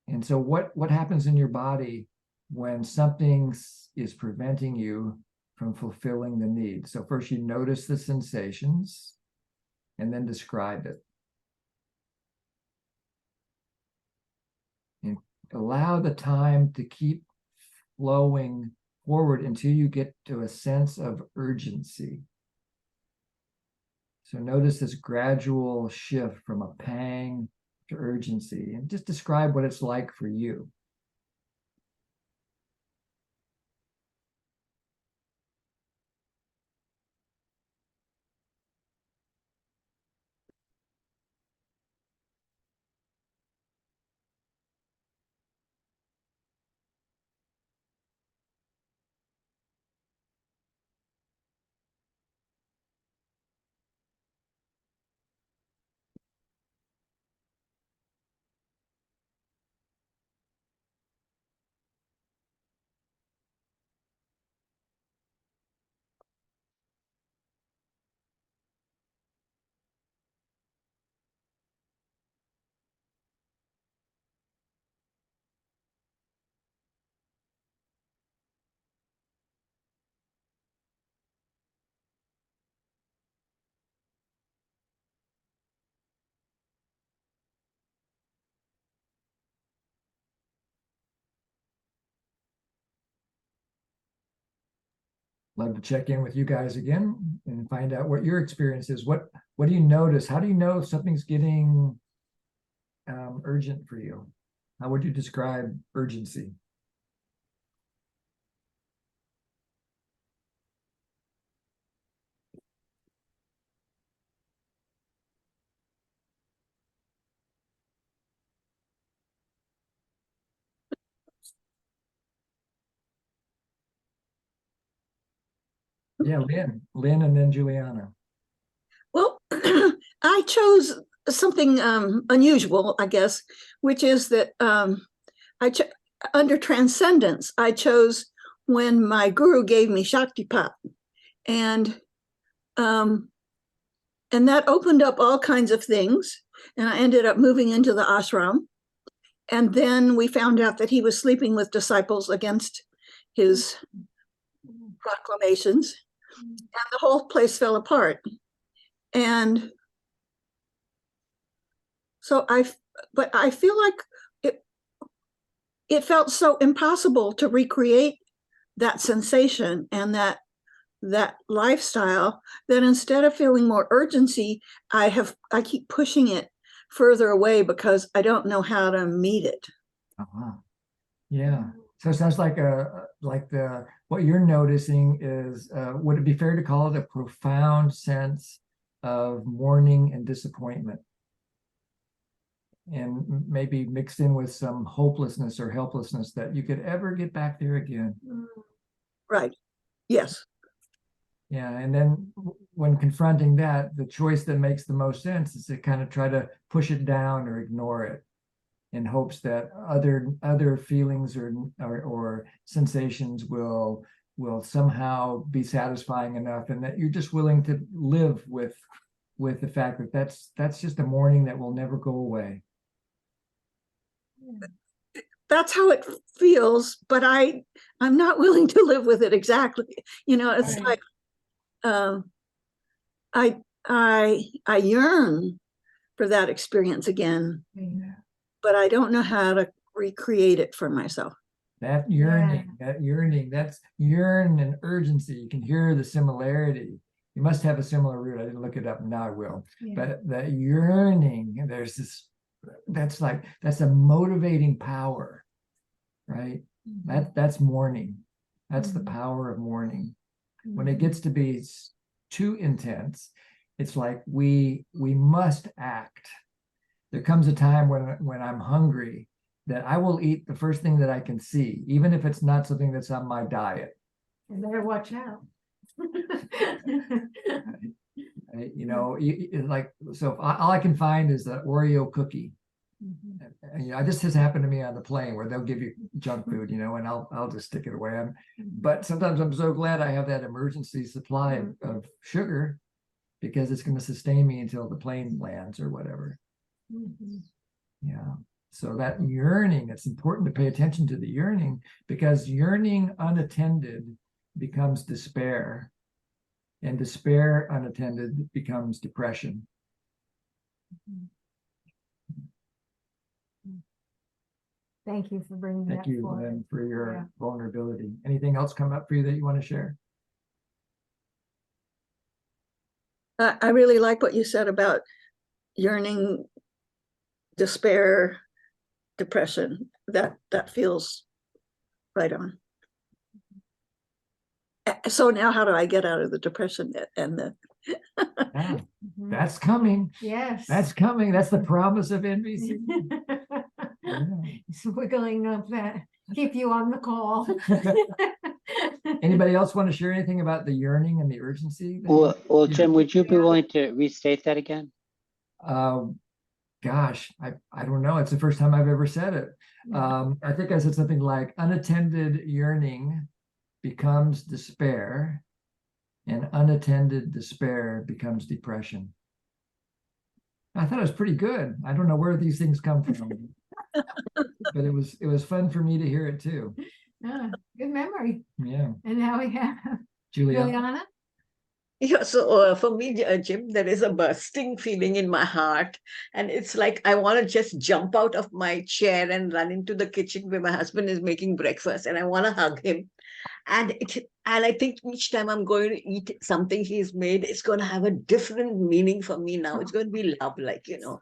[SPEAKER 1] And so what happens in your body when something is preventing you from fulfilling the need? So first you notice the sensations and then describe it. And allow the time to keep flowing forward until you get to a sense of urgency. So notice this gradual shift from a pang to urgency, and just describe what it's like for you. Love to check in with you guys again and find out what your experience is. What do you notice? How do you know if something's getting urgent for you? How would you describe urgency? Yeah, Lynn, and then Juliana.
[SPEAKER 5] Well, I chose something unusual, I guess, which is that under transcendence, I chose when my guru gave me Shaktipat, and that opened up all kinds of things, and I ended up moving into the ashram, and then we found out that he was sleeping with disciples against his proclamations, and the whole place fell apart. And so I feel like it felt so impossible to recreate that sensation and that lifestyle, that instead of feeling more urgency, I keep pushing it further away because I don't know how to meet it.
[SPEAKER 1] Uh-huh. Yeah. So it sounds like what you're noticing is, would it be fair to call it a profound sense of mourning and disappointment, and maybe mixed in with some hopelessness or helplessness that you could ever get back there again?
[SPEAKER 5] Right. Yes.
[SPEAKER 1] Yeah. And then when confronting that, the choice that makes the most sense is to kind of try to push it down or ignore it, in hopes that other feelings or sensations will somehow be satisfying enough, and that you're just willing to live with the fact that that's just a mourning that will never go away.
[SPEAKER 5] That's how it feels, but I'm not willing to live with it exactly. It's
[SPEAKER 2] Right.
[SPEAKER 5] like I yearn for that experience again,
[SPEAKER 1] Yeah.
[SPEAKER 5] but I don't know how to recreate it for myself.
[SPEAKER 1] That yearning, that's yearn and urgency. You can hear the similarity. You must have a similar root. I didn't look it up, now I will.
[SPEAKER 2] Yeah.
[SPEAKER 1] But that yearning, there's this that's a motivating power, right? That's mourning. That's the power of mourning. When it gets to be too intense, it's like we must act. There comes a time when I'm hungry that I will eat the first thing that I can see, even if it's not something that's on my diet.
[SPEAKER 2] You better watch out.
[SPEAKER 1] You know, like, so if all I can find is the Oreo cookie. And, you know, this has happened to me on the plane where they'll give you junk food, you know, and I'll just stick it away. But sometimes I'm so glad I have that emergency supply of sugar, because it's going to sustain me until the plane lands or whatever. Yeah. So that yearning, it's important to pay attention to the yearning, because yearning unattended becomes despair, and despair unattended becomes depression.
[SPEAKER 2] Thank you for bringing
[SPEAKER 1] Thank
[SPEAKER 2] that
[SPEAKER 1] you,
[SPEAKER 2] forward.
[SPEAKER 1] Lynn, for your
[SPEAKER 2] Yeah.
[SPEAKER 1] vulnerability. Anything else come up for you that you want to share?
[SPEAKER 5] I really like what you said about yearning, despair, depression. That feels right on. So now how do I get out of the depression and the
[SPEAKER 1] Yeah, that's coming.
[SPEAKER 2] Yes.
[SPEAKER 1] That's coming. That's the promise of NBC.
[SPEAKER 2] So we're going up that, keep you on the call.
[SPEAKER 1] Anybody else want to share anything about the yearning and the urgency?
[SPEAKER 4] Well,
[SPEAKER 1] Yeah.
[SPEAKER 4] Jim, would you be willing to restate that again?
[SPEAKER 1] Gosh, I don't know. It's the first time I've ever said it. I think I said something like unattended yearning becomes despair, and unattended despair becomes depression. I thought it was pretty good. I don't know where these things come from, but it was fun for me to hear it too.
[SPEAKER 2] Good memory.
[SPEAKER 1] Yeah.
[SPEAKER 2] And now we have Juliana.
[SPEAKER 5] Yeah, so for me, Jim, there is a bursting feeling in my heart, and it's like I want to just jump out of my chair and run into the kitchen where my husband is making breakfast, and I want to hug him. And I think each time I'm going to eat something he's made, it's going to have a different meaning for me now. It's going to be love, like, you know,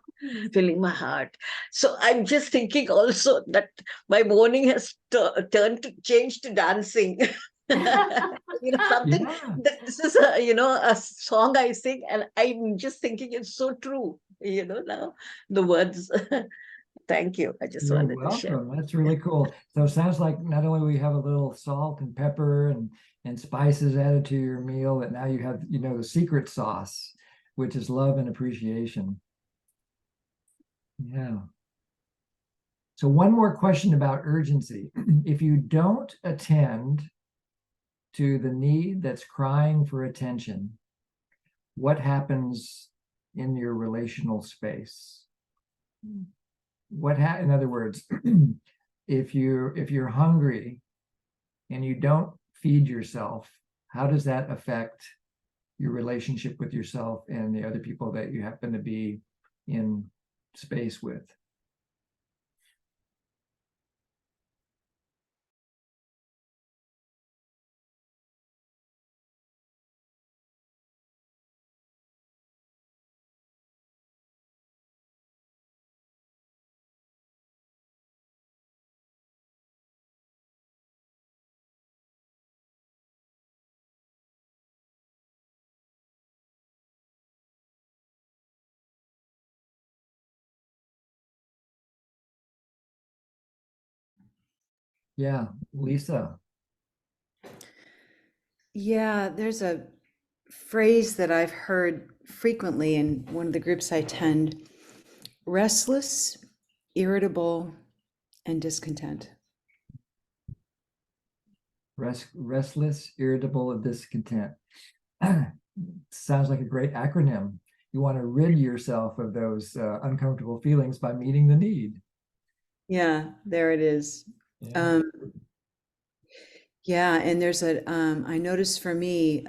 [SPEAKER 5] filling my heart. So I'm just thinking also that my morning has changed to dancing. You know, something that this is a song I sing, and I'm just thinking it's so true, you know, now the words. Thank you. I just
[SPEAKER 1] You're
[SPEAKER 5] wanted to share.
[SPEAKER 1] welcome. That's really cool. So it sounds like not only we have a little salt and pepper and spices added to your meal, but now you have, you know, the secret sauce, which is love and appreciation. Yeah. So one more question about urgency. If you don't attend to the need that's crying for attention, what happens in your relational space? In other words, if you're hungry and you don't feed yourself, how does that affect your relationship with yourself and the other people that you happen to be in space with? Yeah, Lisa.
[SPEAKER 11] Yeah, there's a phrase that I've heard frequently in one of the groups I attend: restless, irritable, and discontent.
[SPEAKER 1] Restless, irritable, and discontent. Sounds like a great acronym. You want to rid yourself of those uncomfortable feelings by meeting the need.
[SPEAKER 11] Yeah, there it is.
[SPEAKER 1] Yeah.
[SPEAKER 11] Yeah, and there's I noticed for me,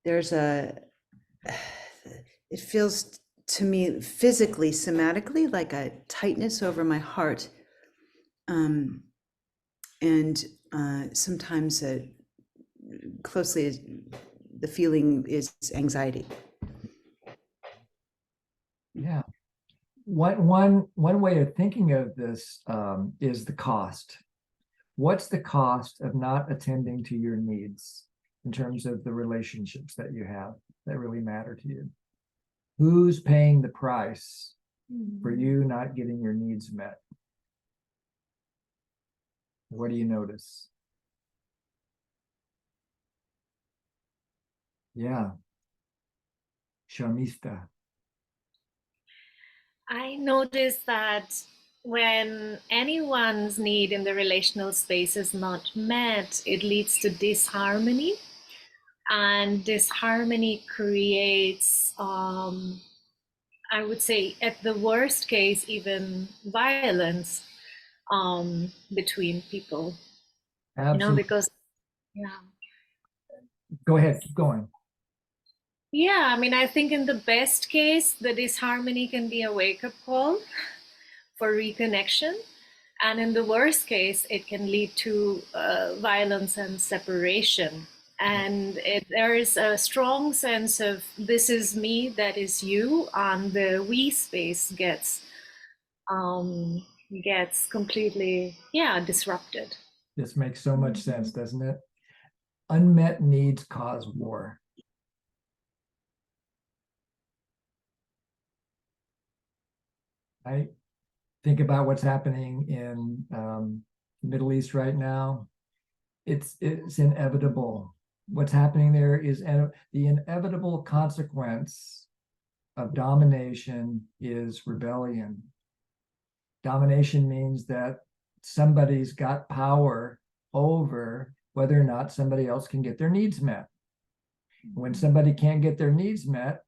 [SPEAKER 11] there's it feels to me physically, somatically, like a tightness over my heart. And sometimes closely, the feeling is anxiety.
[SPEAKER 1] Yeah. one way of thinking of this is the cost. What's the cost of not attending to your needs in terms of the relationships that you have that really matter to you? Who's paying the price for you not getting your needs met? What do you notice? Yeah. Sharmista.
[SPEAKER 12] I noticed that when anyone's need in the relational space is not met, it leads to disharmony. And disharmony creates, I would say, at the worst case, even violence between people.
[SPEAKER 1] Absolutely.
[SPEAKER 12] Because, yeah.
[SPEAKER 1] Go ahead, keep going.
[SPEAKER 12] Yeah, I mean, I think in the best case, the disharmony can be a wake-up call for reconnection. And in the worst case, it can lead to violence and separation. And there is a strong sense of this is me, that is you, and the we space gets completely, disrupted.
[SPEAKER 1] This makes so much sense, doesn't it? Unmet needs cause war. I think about what's happening in the Middle East right now. It's inevitable. What's happening there is the inevitable consequence of domination is rebellion. Domination means that somebody's got power over whether or not somebody else can get their needs met. When somebody can't get their needs met,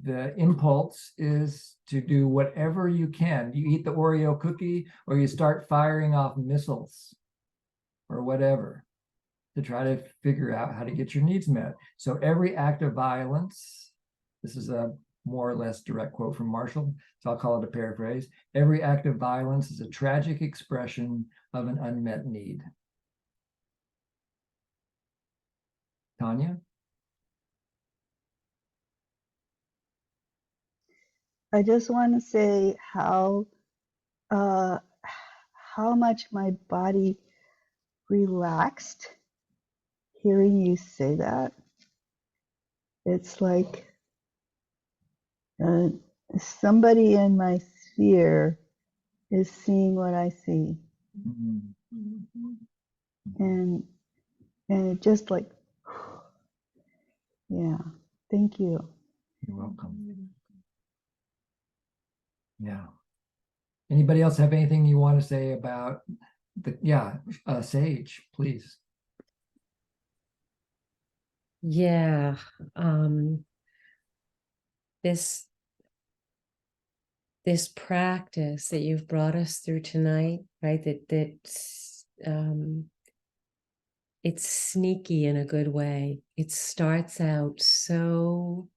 [SPEAKER 1] the impulse is to do whatever you can. You eat the Oreo cookie or you start firing off missiles or whatever to try to figure out how to get your needs met. So every act of violence, this is a more or less direct quote from Marshall, so I'll call it a paraphrase. Every act of violence is a tragic expression of an unmet need. Tanya?
[SPEAKER 10] I just want to say how much my body relaxed hearing you say that. It's like somebody in my sphere is seeing what I see. And it just like, yeah, thank you.
[SPEAKER 1] You're welcome. Yeah. Anybody else have anything you want to say about Sage, please.
[SPEAKER 8] Yeah. This practice that you've brought us through tonight, right? It's sneaky in a good way. It starts out so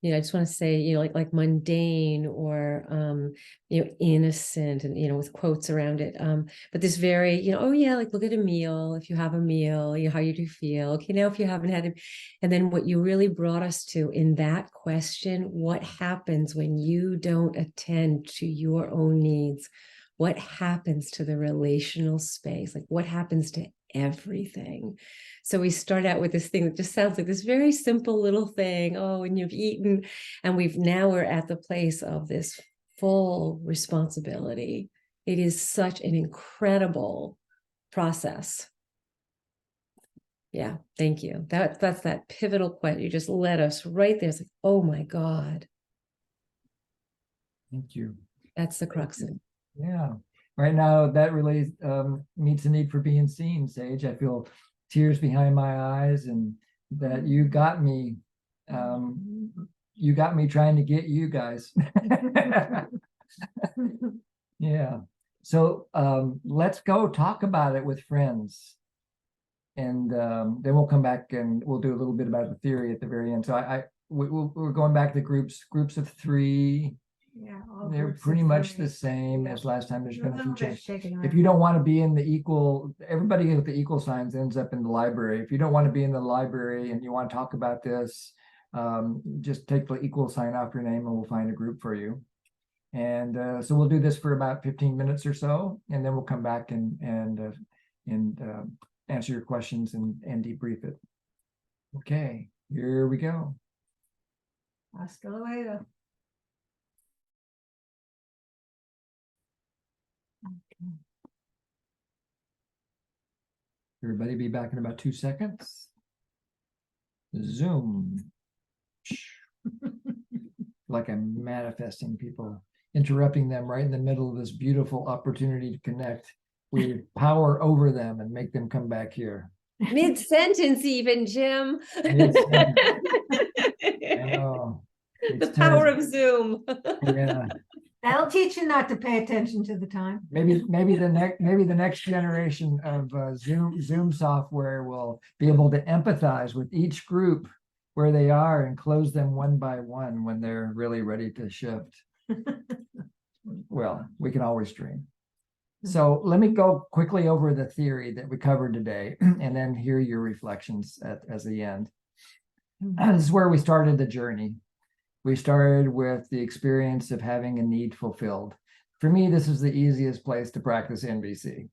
[SPEAKER 8] I just want to say, like mundane or innocent, and with quotes around it. But this very, oh yeah, like look at a meal. If you have a meal, how you do feel. Okay, now if you haven't had it, and then what you really brought us to in that question: what happens when you don't attend to your own needs? What happens to the relational space? Like what happens to everything? So we start out with this thing that just sounds like this very simple little thing. Oh, and you've eaten, and we're at the place of this full responsibility. It is such an incredible process. Yeah, thank you. That's that pivotal question. You just led us right there. It's like, oh my God.
[SPEAKER 1] Thank you.
[SPEAKER 8] That's the crux of it.
[SPEAKER 1] Yeah. Right now, that really meets the need for being seen, Sage. I feel tears behind my eyes, and that you got me. You got me trying to get you guys. Yeah. So let's go talk about it with friends. And then we'll come back and we'll do a little bit about the theory at the very end. So we're going back to groups of 3.
[SPEAKER 2] Yeah,
[SPEAKER 1] They're pretty much the same as last time. There's been a few changes. If you don't want to be in the equal, everybody with the equal signs ends up in the library. If you don't want to be in the library and you want to talk about this, just take the equal sign off your name and we'll find a group for you. And so we'll do this for about 15 minutes or so, and then we'll come back and answer your questions and debrief it. Okay, here we go.
[SPEAKER 2] Hasta luego.
[SPEAKER 1] Everybody be back in about 2 seconds. Zoom. Like I'm manifesting people, interrupting them right in the middle of this beautiful opportunity to connect. We power over them and make them come back here.
[SPEAKER 8] Mid-sentence even, Jim.
[SPEAKER 1] Mid-sentence. I know.
[SPEAKER 8] The power of Zoom.
[SPEAKER 1] Yeah.
[SPEAKER 2] That'll teach you not to pay attention to the time.
[SPEAKER 1] Maybe the next generation of Zoom software will be able to empathize with each group where they are and close them one by one when they're really ready to shift. Well, we can always dream. So let me go quickly over the theory that we covered today and then hear your reflections as the end. This is where we started the journey. We started with the experience of having a need fulfilled. For me, this is the easiest place to practice NVC.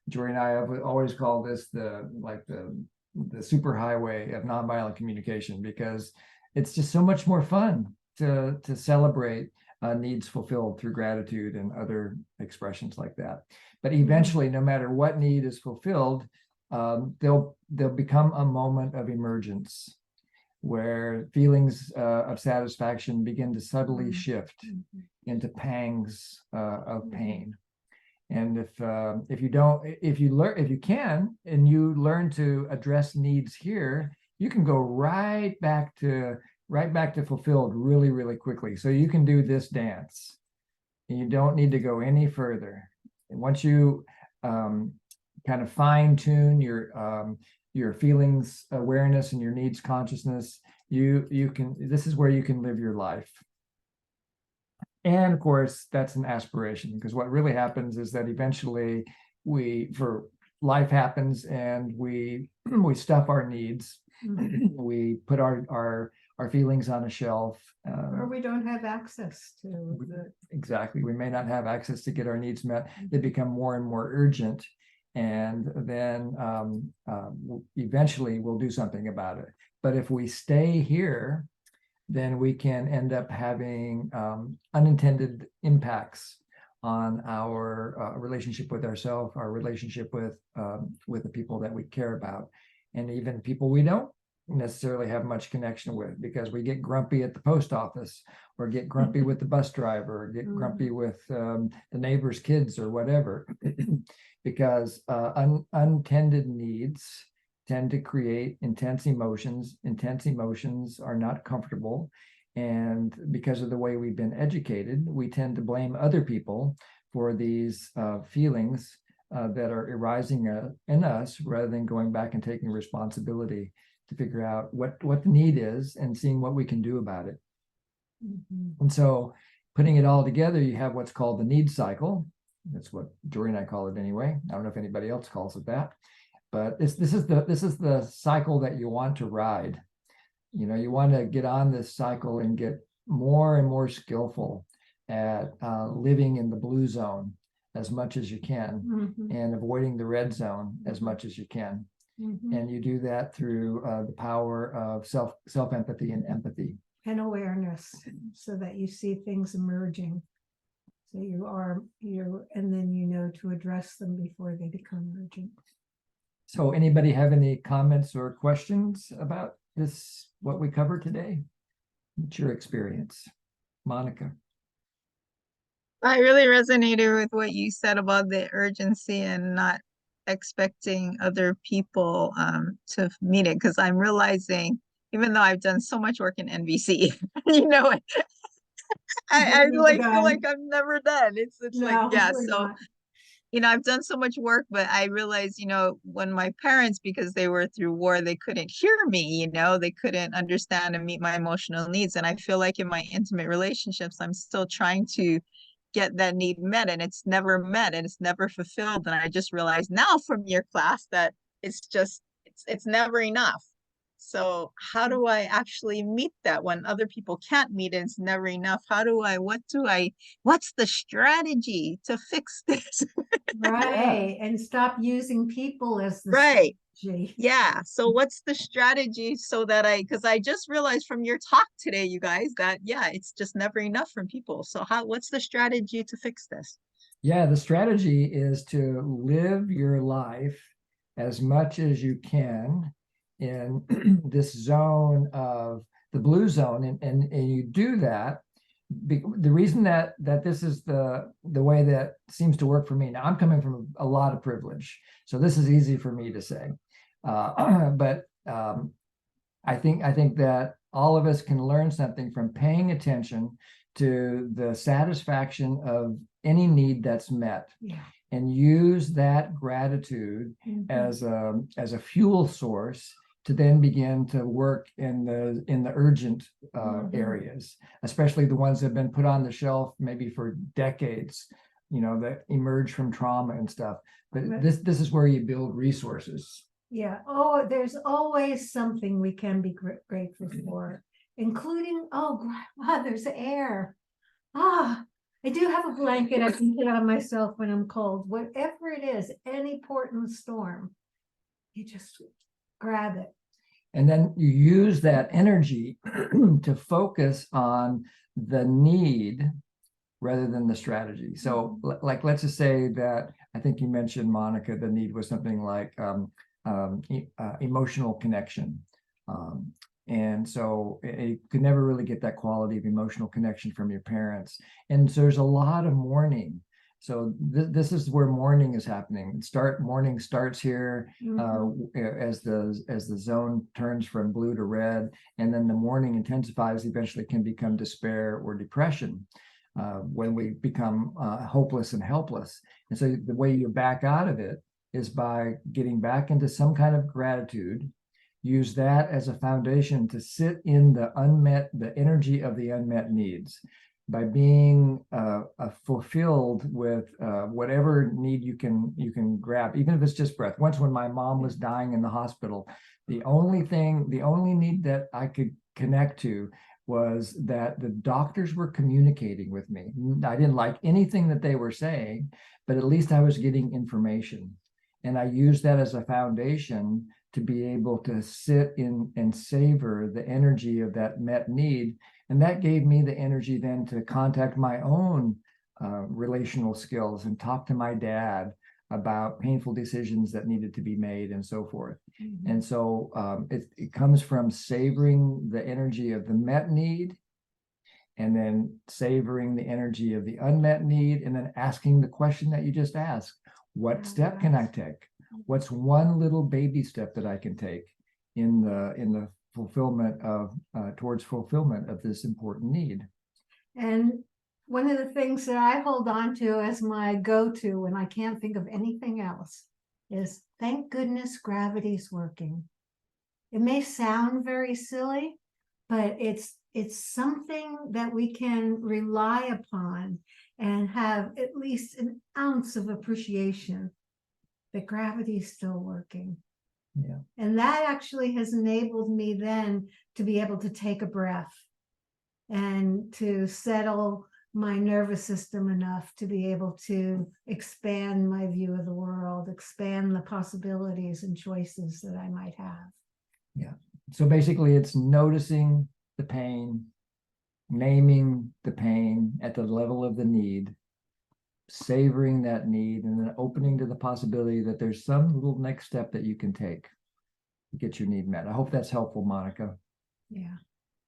[SPEAKER 1] Jory and I have always called this the superhighway of nonviolent communication, because it's just so much more fun to celebrate needs fulfilled through gratitude and other expressions like that. But eventually, no matter what need is fulfilled, they'll become a moment of emergence, where feelings of satisfaction begin to subtly shift into pangs of pain. And if you can, and you learn to address needs here, you can go right back to fulfilled really, really quickly. So you can do this dance, and you don't need to go any further. And once you kind of fine tune your feelings awareness and your needs consciousness, this is where you can live your life. And of course, that's an aspiration, because what really happens is that eventually life happens and we stuff our needs. We put our feelings on a shelf.
[SPEAKER 2] Or we don't have access to the...
[SPEAKER 1] Exactly. We may not have access to get our needs met. They become more and more urgent. And then eventually we'll do something about it. But if we stay here, then we can end up having unintended impacts on our relationship with ourselves, our relationship with the people that we care about, and even people we don't necessarily have much connection with, because we get grumpy at the post office, or get grumpy with the bus driver, or get grumpy with the neighbor's kids or whatever, because untended needs tend to create intense emotions. Intense emotions are not comfortable. And because of the way we've been educated, we tend to blame other people for these feelings that are arising in us, rather than going back and taking responsibility to figure out what the need is and seeing what we can do about it. And so putting it all together, you have what's called the need cycle. That's what Jory and I call it anyway. I don't know if anybody else calls it that. But this is the cycle that you want to ride. You know, you want to get on this cycle and get more and more skillful at living in the blue zone as much as you can, and avoiding the red zone as much as you can. And you do that through the power of self-empathy and empathy.
[SPEAKER 2] And awareness, so that you see things emerging. So and then you know to address them before they become urgent.
[SPEAKER 1] So anybody have any comments or questions about this, what we covered today? What's your experience? Monica?
[SPEAKER 13] I really resonated with what you said about the urgency and not expecting other people to meet it, because I'm realizing, even though I've done so much work in NVC, I feel like I'm never done. It's like, yeah, so not. I've done so much work, but I realized, when my parents, because they were through war, they couldn't hear me, they couldn't understand and meet my emotional needs. And I feel like in my intimate relationships, I'm still trying to get that need met, and it's never met and it's never fulfilled. And I just realized now from your class that it's never enough. So how do I actually meet that when other people can't meet it? It's never enough. What's the strategy to fix this?
[SPEAKER 2] Right, and stop using people as the
[SPEAKER 13] Right.
[SPEAKER 2] strategy.
[SPEAKER 13] Yeah. So what's the strategy so that because I just realized from your talk today, you guys, that yeah, it's just never enough from people. So what's the strategy to fix this?
[SPEAKER 1] Yeah, the strategy is to live your life as much as you can in this zone of the blue zone. And you do that. The reason that this is the way that seems to work for me. Now, I'm coming from a lot of privilege, so this is easy for me to say. But I think that all of us can learn something from paying attention to the satisfaction of any need that's met, and use that gratitude as a fuel source to then begin to work in the urgent areas, especially the ones that have been put on the shelf maybe for decades, that emerge from trauma and stuff. But this is where you build resources.
[SPEAKER 2] Yeah. Oh, there's always something we can be grateful for, including, there's air. I do have a blanket I can put on myself when I'm cold. Whatever it is, any port in the storm, you just grab it.
[SPEAKER 1] And then you use that energy to focus on the need rather than the strategy. So like, let's just say that, I think you mentioned, Monica, the need was something like emotional connection. And so you could never really get that quality of emotional connection from your parents. And so there's a lot of mourning. So this is where mourning is happening. Mourning starts here as the zone turns from blue to red, and then the mourning intensifies, eventually can become despair or depression when we become hopeless and helpless. And so the way you back out of it is by getting back into some kind of gratitude. Use that as a foundation to sit in the energy of the unmet needs, by being fulfilled with whatever need you can grab, even if it's just breath. Once, when my mom was dying in the hospital, the only need that I could connect to was that the doctors were communicating with me. I didn't like anything that they were saying, but at least I was getting information. And I used that as a foundation to be able to sit in and savor the energy of that met need. And that gave me the energy then to contact my own relational skills and talk to my dad about painful decisions that needed to be made and so forth. And so it comes from savoring the energy of the met need, and then savoring the energy of the unmet need, and then asking the question that you just asked: what step can I take? What's one little baby step that I can take in the fulfillment of towards fulfillment of this important need?
[SPEAKER 2] And one of the things that I hold on to as my go-to when I can't think of anything else is, thank goodness gravity's working. It may sound very silly, but it's something that we can rely upon and have at least an ounce of appreciation that gravity is still working.
[SPEAKER 1] Yeah.
[SPEAKER 2] And that actually has enabled me then to be able to take a breath and to settle my nervous system enough to be able to expand my view of the world, expand the possibilities and choices that I might have.
[SPEAKER 1] Yeah. So basically, it's noticing the pain, naming the pain at the level of the need, savoring that need, and then opening to the possibility that there's some little next step that you can take to get your need met. I hope that's helpful, Monica.
[SPEAKER 2] Yeah.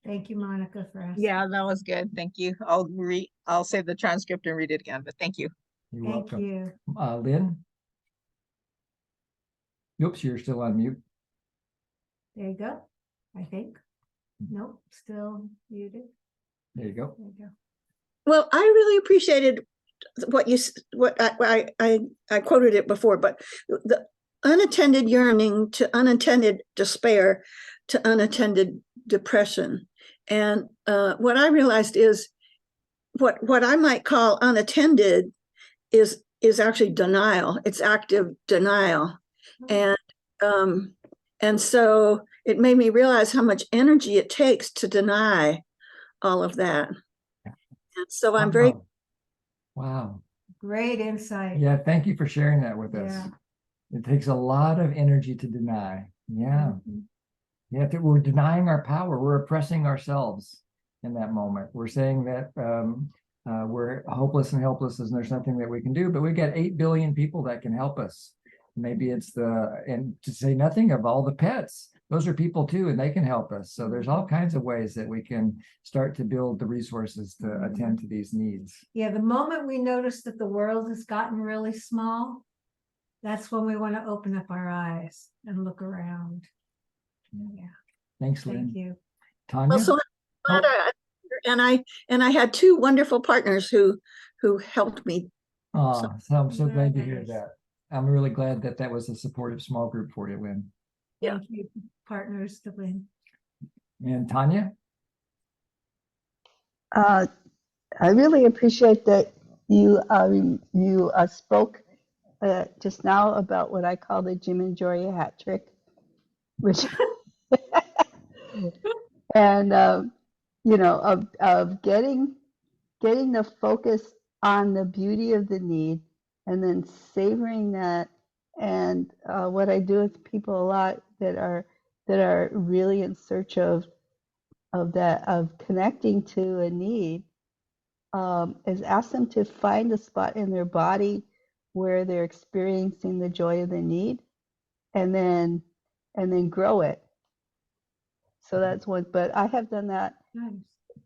[SPEAKER 2] Thank you, Monica, for asking.
[SPEAKER 13] Yeah, that was good. Thank you. I'll save the transcript and read it again, but thank you.
[SPEAKER 1] You're
[SPEAKER 2] Thank
[SPEAKER 1] welcome.
[SPEAKER 2] you.
[SPEAKER 1] Lynn? Oops, you're still on mute.
[SPEAKER 2] There you go. I think. Nope, still muted.
[SPEAKER 1] There you go.
[SPEAKER 2] There you go.
[SPEAKER 5] Well, I really appreciated what I quoted it before, but the unattended yearning to unattended despair to unattended depression. And what I realized is what I might call unattended is actually denial. It's active denial. And
[SPEAKER 14] And so it made me realize how much energy it takes to deny all of that. And so I'm very
[SPEAKER 1] Wow.
[SPEAKER 2] Great insight.
[SPEAKER 1] Yeah, thank you for sharing that with us.
[SPEAKER 2] Yeah.
[SPEAKER 1] It takes a lot of energy to deny. Yeah.
[SPEAKER 2] Mhm.
[SPEAKER 1] Yeah, we're denying our power. We're oppressing ourselves in that moment. We're saying that we're hopeless and helpless and there's nothing that we can do, but we've got 8 billion people that can help us. Maybe it's and to say nothing of all the pets, those are people too, and they can help us. So there's all kinds of ways that we can start to build the resources to attend to these needs.
[SPEAKER 2] Yeah, the moment we notice that the world has gotten really small, that's when we want to open up our eyes and look around. Yeah.
[SPEAKER 1] Thanks, Lynn.
[SPEAKER 2] Thank you.
[SPEAKER 1] Tanya?
[SPEAKER 14] also and I had 2 wonderful partners who helped me.
[SPEAKER 1] So I'm so
[SPEAKER 2] Very
[SPEAKER 1] glad to hear
[SPEAKER 2] nice.
[SPEAKER 1] that. I'm really glad that that was a supportive small group for you, Lynn.
[SPEAKER 14] Yeah.
[SPEAKER 2] Thank you, partners to win.
[SPEAKER 1] And Tanya?
[SPEAKER 10] I really appreciate that you spoke just now about what I call the Jim and Jory hat trick, which and of getting the focus on the beauty of the need and then savoring that. And what I do with people a lot that are really in search of connecting to a need is ask them to find a spot in their body where they're experiencing the joy of the need, and then grow it. So that's one. But I have done that
[SPEAKER 2] Nice.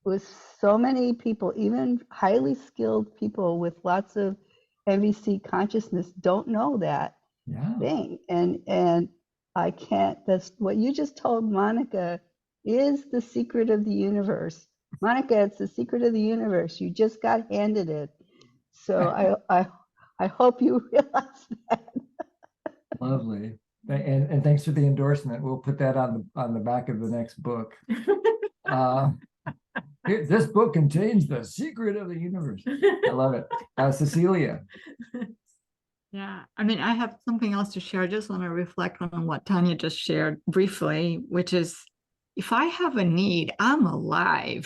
[SPEAKER 10] with so many people, even highly skilled people with lots of MVC consciousness don't know that thing. And I can't, that's what you just told Monica is the secret of the universe. Monica, it's the secret of the universe. You just got handed it. So I hope you realize that.
[SPEAKER 1] Lovely. And thanks for the endorsement. We'll put that on the back of the next book. This book contains the secret of the universe. I love it. Cecilia.
[SPEAKER 6] Yeah, I mean, I have something else to share. I just want to reflect on what Tanya just shared briefly, which is if I have a need, I'm alive.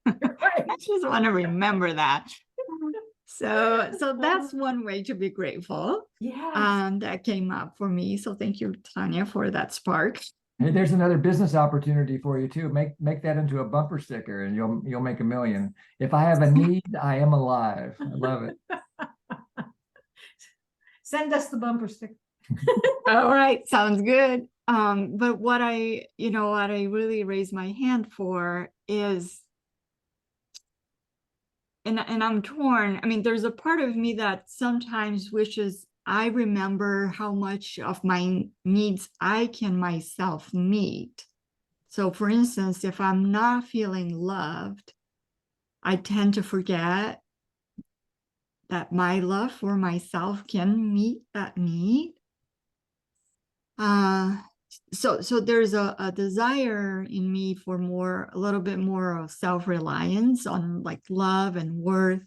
[SPEAKER 6] I just want to remember that. So that's one way to be grateful.
[SPEAKER 2] Yeah.
[SPEAKER 6] That came up for me. So thank you, Tanya, for that spark.
[SPEAKER 1] Hey, there's another business opportunity for you too. Make that into a bumper sticker and you'll make $1 million. If I have a need, I am alive. I love it.
[SPEAKER 2] Send us the bumper sticker.
[SPEAKER 6] All right, sounds good. But what I really raise my hand for is, and I'm torn. I mean, there's a part of me that sometimes wishes I remember how much of my needs I can myself meet. So for instance, if I'm not feeling loved, I tend to forget that my love for myself can meet that need. So there's a desire in me for a little bit more of self-reliance on like love and worth.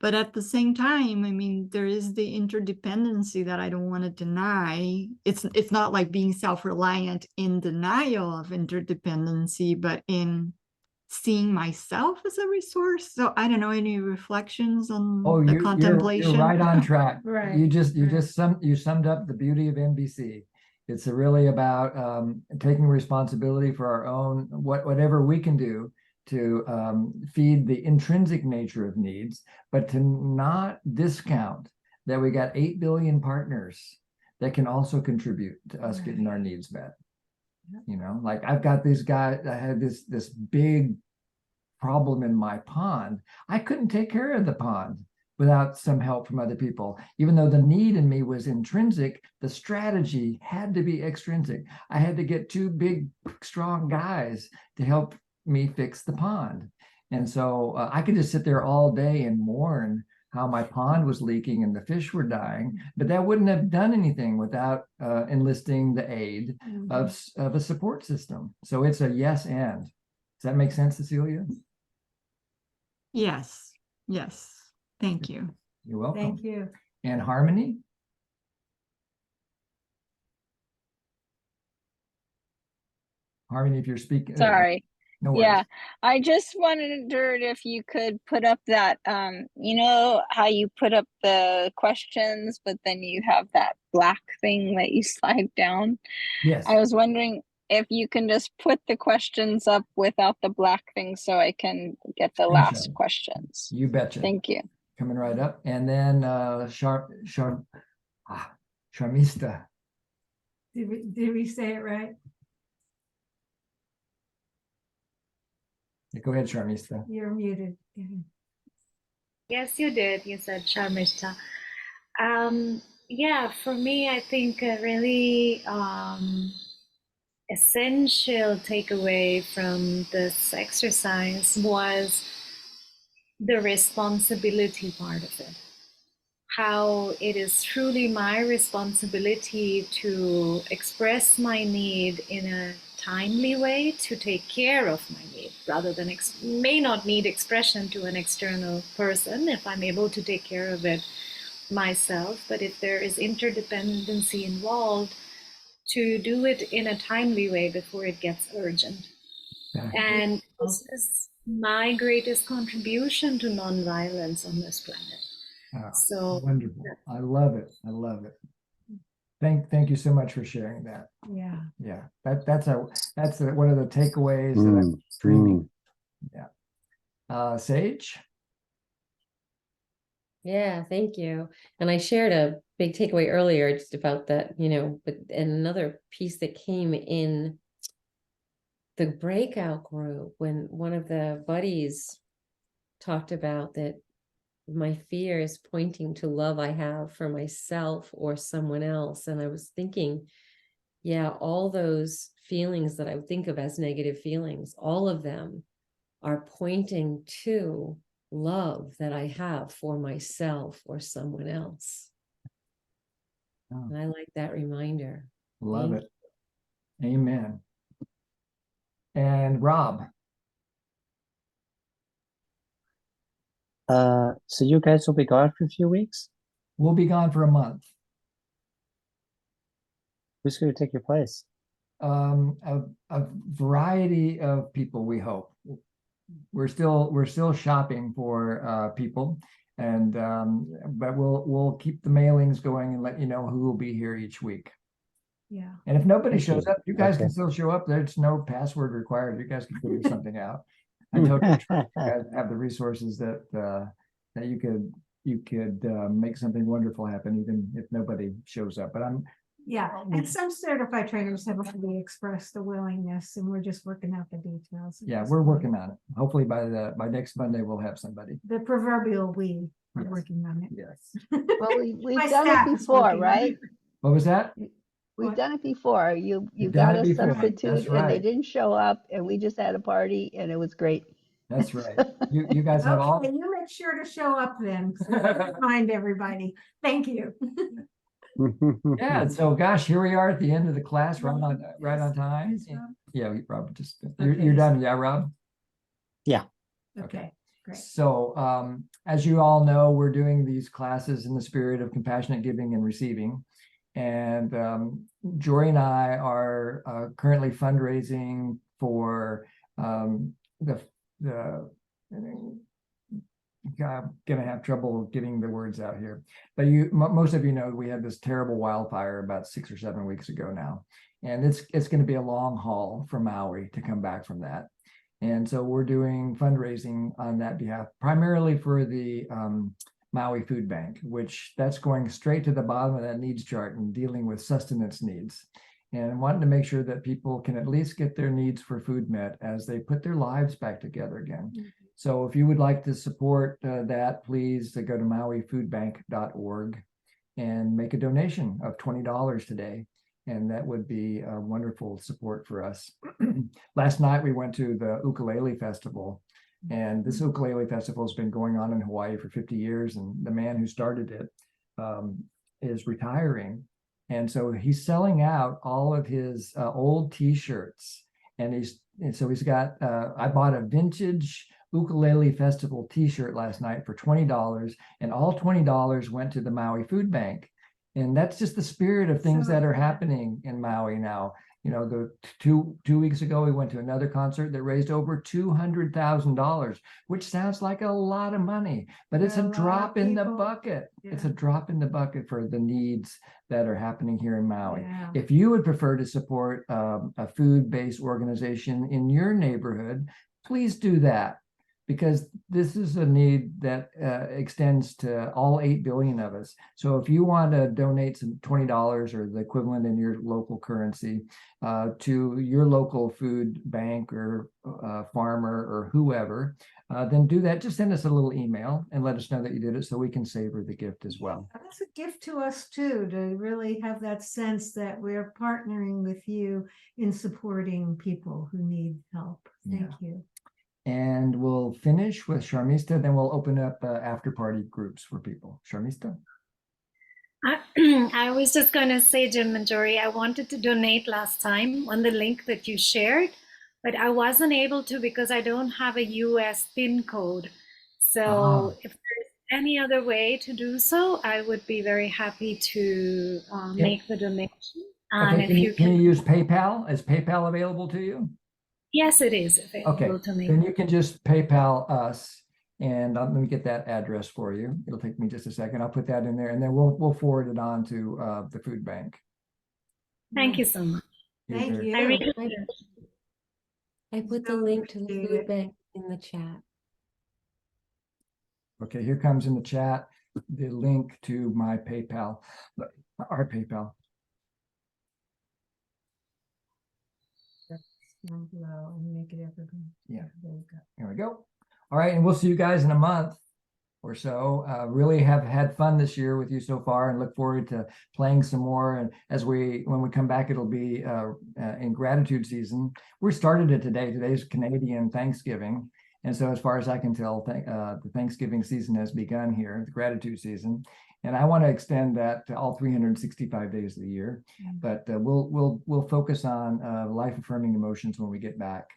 [SPEAKER 6] But at the same time, I mean, there is the interdependency that I don't want to deny. It's not like being self-reliant in denial of interdependency, but in seeing myself as a resource. So I don't know, any reflections on the contemplation?
[SPEAKER 1] You're right on track.
[SPEAKER 2] Right.
[SPEAKER 1] You summed up the beauty of NBC. It's really about taking responsibility for our own, whatever we can do to feed the intrinsic nature of needs, but to not discount that we got 8 billion partners that can also contribute to us getting our needs met. You know, like I've got these guys, I had this big problem in my pond. I couldn't take care of the pond without some help from other people. Even though the need in me was intrinsic, the strategy had to be extrinsic. I had to get 2 big, strong guys to help me fix the pond. And so I could just sit there all day and mourn how my pond was leaking and the fish were dying, but that wouldn't have done anything without enlisting the aid of a support system. So it's a yes and. Does that make sense, Cecilia?
[SPEAKER 6] Yes. Thank you.
[SPEAKER 1] You're welcome.
[SPEAKER 2] Thank you.
[SPEAKER 1] And Harmony? Harmony, if you're speaking.
[SPEAKER 15] Sorry.
[SPEAKER 1] No worries.
[SPEAKER 15] Yeah, I just wondered if you could put up that, you know how you put up the questions, but then you have that black thing that you slide down?
[SPEAKER 1] Yes.
[SPEAKER 15] I was wondering if you can just put the questions up without the black thing so I can get the last
[SPEAKER 1] Screenshot.
[SPEAKER 15] questions.
[SPEAKER 1] You betcha.
[SPEAKER 15] Thank you.
[SPEAKER 1] Coming right up. And then Sharmista.
[SPEAKER 2] Did we say it right?
[SPEAKER 1] Go ahead, Sharmista.
[SPEAKER 2] You're muted.
[SPEAKER 12] Yes, you did. You said Sharmishta. Yeah, for me, I think a really essential takeaway from this exercise was the responsibility part of it. How it is truly my responsibility to express my need in a timely way, to take care of my need, rather than may not need expression to an external person if I'm able to take care of it myself. But if there is interdependency involved, to do it in a timely way before it gets urgent. And this is my greatest contribution to nonviolence on this planet. So
[SPEAKER 1] wonderful. I love it. I love it. Thank you so much for sharing that.
[SPEAKER 2] Yeah.
[SPEAKER 1] Yeah. That's one of the takeaways that I'm dreaming. Yeah. Sage?
[SPEAKER 8] Yeah, thank you. And I shared a big takeaway earlier just about that, you know, but and another piece that came in the breakout group when one of the buddies talked about that my fear is pointing to love I have for myself or someone else. And I was thinking, yeah, all those feelings that I would think of as negative feelings, all of them are pointing to love that I have for myself or someone else.
[SPEAKER 1] Oh.
[SPEAKER 8] And I like that reminder.
[SPEAKER 1] Love it. Amen. And Rob?
[SPEAKER 4] So you guys will be gone for a few weeks?
[SPEAKER 1] We'll be gone for a month.
[SPEAKER 4] Who's going to take your place?
[SPEAKER 1] A variety of people, we hope. We're still shopping for people, and but we'll keep the mailings going and let you know who will be here each week.
[SPEAKER 2] Yeah.
[SPEAKER 1] And if nobody shows up, you guys can still show up. There's no password required. You guys can figure something out. I totally trust you guys have the resources that you could make something wonderful happen, even if nobody shows up. But
[SPEAKER 2] yeah, and some certified trainers have already expressed the willingness, and we're just working out the details.
[SPEAKER 1] Yeah, we're working on it. Hopefully by next Monday we'll have somebody.
[SPEAKER 2] The proverbial we are working on it.
[SPEAKER 1] Yes.
[SPEAKER 10] Well, we've
[SPEAKER 2] My
[SPEAKER 10] done
[SPEAKER 2] staff
[SPEAKER 10] it
[SPEAKER 2] is
[SPEAKER 10] before,
[SPEAKER 2] working on
[SPEAKER 10] right?
[SPEAKER 2] it.
[SPEAKER 1] What was that?
[SPEAKER 10] We've
[SPEAKER 2] What?
[SPEAKER 10] done it before. You
[SPEAKER 1] You've
[SPEAKER 10] got
[SPEAKER 1] done it
[SPEAKER 10] a
[SPEAKER 1] before.
[SPEAKER 10] substitute
[SPEAKER 1] That's
[SPEAKER 10] and they
[SPEAKER 1] right.
[SPEAKER 10] didn't show up, and we just had a party and it was great.
[SPEAKER 1] That's right. You guys have all.
[SPEAKER 2] Okay, you make sure to show up then. So remind everybody. Thank you.
[SPEAKER 1] Yeah. So, gosh, here we are at the end of the class, right on time.
[SPEAKER 2] Yes, Rob?
[SPEAKER 1] Yeah, Rob, just
[SPEAKER 2] Okay.
[SPEAKER 1] you're done. Yeah, Rob.
[SPEAKER 4] Yeah.
[SPEAKER 2] Okay, great.
[SPEAKER 1] So, as you all know, we're doing these classes in the spirit of compassionate giving and receiving. And Jory and I are currently fundraising for the I'm gonna have trouble getting the words out here, but most of you know we had this terrible wildfire about 6 or 7 weeks ago now, and it's going to be a long haul from Maui to come back from that. And so we're doing fundraising on that behalf, primarily for the Maui Food Bank, which that's going straight to the bottom of that needs chart and dealing with sustenance needs, and wanting to make sure that people can at least get their needs for food met as they put their lives back together again. Mm-hmm. So if you would like to support that, please go to mauifoodbank.org and make a donation of $20 today. And that would be a wonderful support for us. Last night, we went to the Ukulele Festival. And this Ukulele Festival has been going on in Hawaii for 50 years. And the man who started it is retiring. And so he's selling out all of his old T-shirts. And so he's got, I bought a vintage Ukulele Festival T-shirt last night for $20, and all $20 went to the Maui Food Bank. And that's just the spirit of things that are happening in Maui now. You know, the two weeks ago, we went to another concert that raised over $200,000, which sounds like a lot of money, but it's
[SPEAKER 2] For
[SPEAKER 1] a
[SPEAKER 2] a lot of
[SPEAKER 1] drop in the
[SPEAKER 2] people.
[SPEAKER 1] bucket. It's a
[SPEAKER 2] Yeah.
[SPEAKER 1] drop in the bucket for the needs that are happening here in Maui.
[SPEAKER 2] Yeah.
[SPEAKER 1] If you would prefer to support a food-based organization in your neighborhood, please do that, because this is a need that extends to all 8 billion of us. So if you want to donate some $20 or the equivalent in your local currency to your local food bank or farmer or whoever, then do that. Just send us a little email and let us know that you did it so we can savor the gift as well.
[SPEAKER 2] That's a gift to us too, to really have that sense that we're partnering with you in supporting people who need help. Thank you.
[SPEAKER 1] And we'll finish with Sharmista, then we'll open up after party groups for people. Sharmista?
[SPEAKER 12] I was just going to say, Jim and Jory, I wanted to donate last time on the link that you shared, but I wasn't able to because I don't have a US PIN code. So if there's any other way to do so, I would be very happy to make the donation. And
[SPEAKER 1] Okay,
[SPEAKER 12] if
[SPEAKER 1] can you use PayPal? Is PayPal available to you?
[SPEAKER 12] Yes, it is available to me.
[SPEAKER 1] Then you can just PayPal us, and let me get that address for you. It'll take me just a second. I'll put that in there, and then we'll forward it on to the food bank.
[SPEAKER 12] Thank you so much.
[SPEAKER 2] Thank you.
[SPEAKER 12] I really
[SPEAKER 8] I put the link to the food bank in the chat.
[SPEAKER 1] Okay, here comes in the chat the link to my PayPal, our PayPal.
[SPEAKER 2] Below and make it evergreen.
[SPEAKER 1] Yeah.
[SPEAKER 2] There you go.
[SPEAKER 1] Here we go. All right, and we'll see you guys in a month or so. Really have had fun this year with you so far, and look forward to playing some more. And when we come back, it'll be in gratitude season. We started it today. Today's Canadian Thanksgiving, and so as far as I can tell, the Thanksgiving season has begun here, the gratitude season. And I want to extend that to all 365 days of the year. But we'll focus on life affirming emotions when we get back,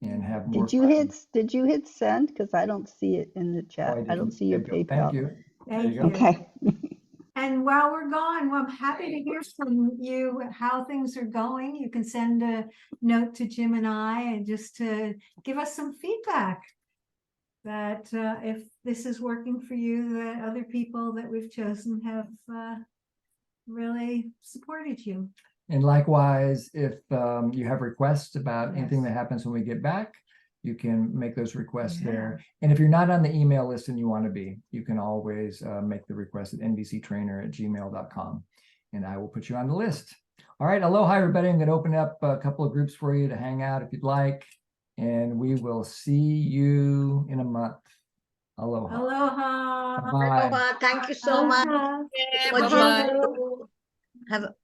[SPEAKER 1] and have more.
[SPEAKER 10] Did you hit send? Because I don't see it in the chat. I don't see your PayPal.
[SPEAKER 1] Thank you.
[SPEAKER 2] Thank you.
[SPEAKER 10] Okay.
[SPEAKER 2] And while we're gone, well, I'm happy to hear from you how things are going. You can send a note to Jim and I, and just to give us some feedback that if this is working for you, that other people that we've chosen have really supported you.
[SPEAKER 1] And likewise, if you have requests about anything that happens when we get back, you can make those requests there. And if you're not on the email list and you want to be, you can always make the request at nbctrainer@gmail.com, and I will put you on the list. All right, aloha, everybody. I'm going to open up a couple of groups for you to hang out if you'd like, and we will see you in a month. Aloha.
[SPEAKER 2] Aloha.
[SPEAKER 1] Bye.
[SPEAKER 5] Aloha. Thank you so much.
[SPEAKER 2] Aloha.
[SPEAKER 5] Have a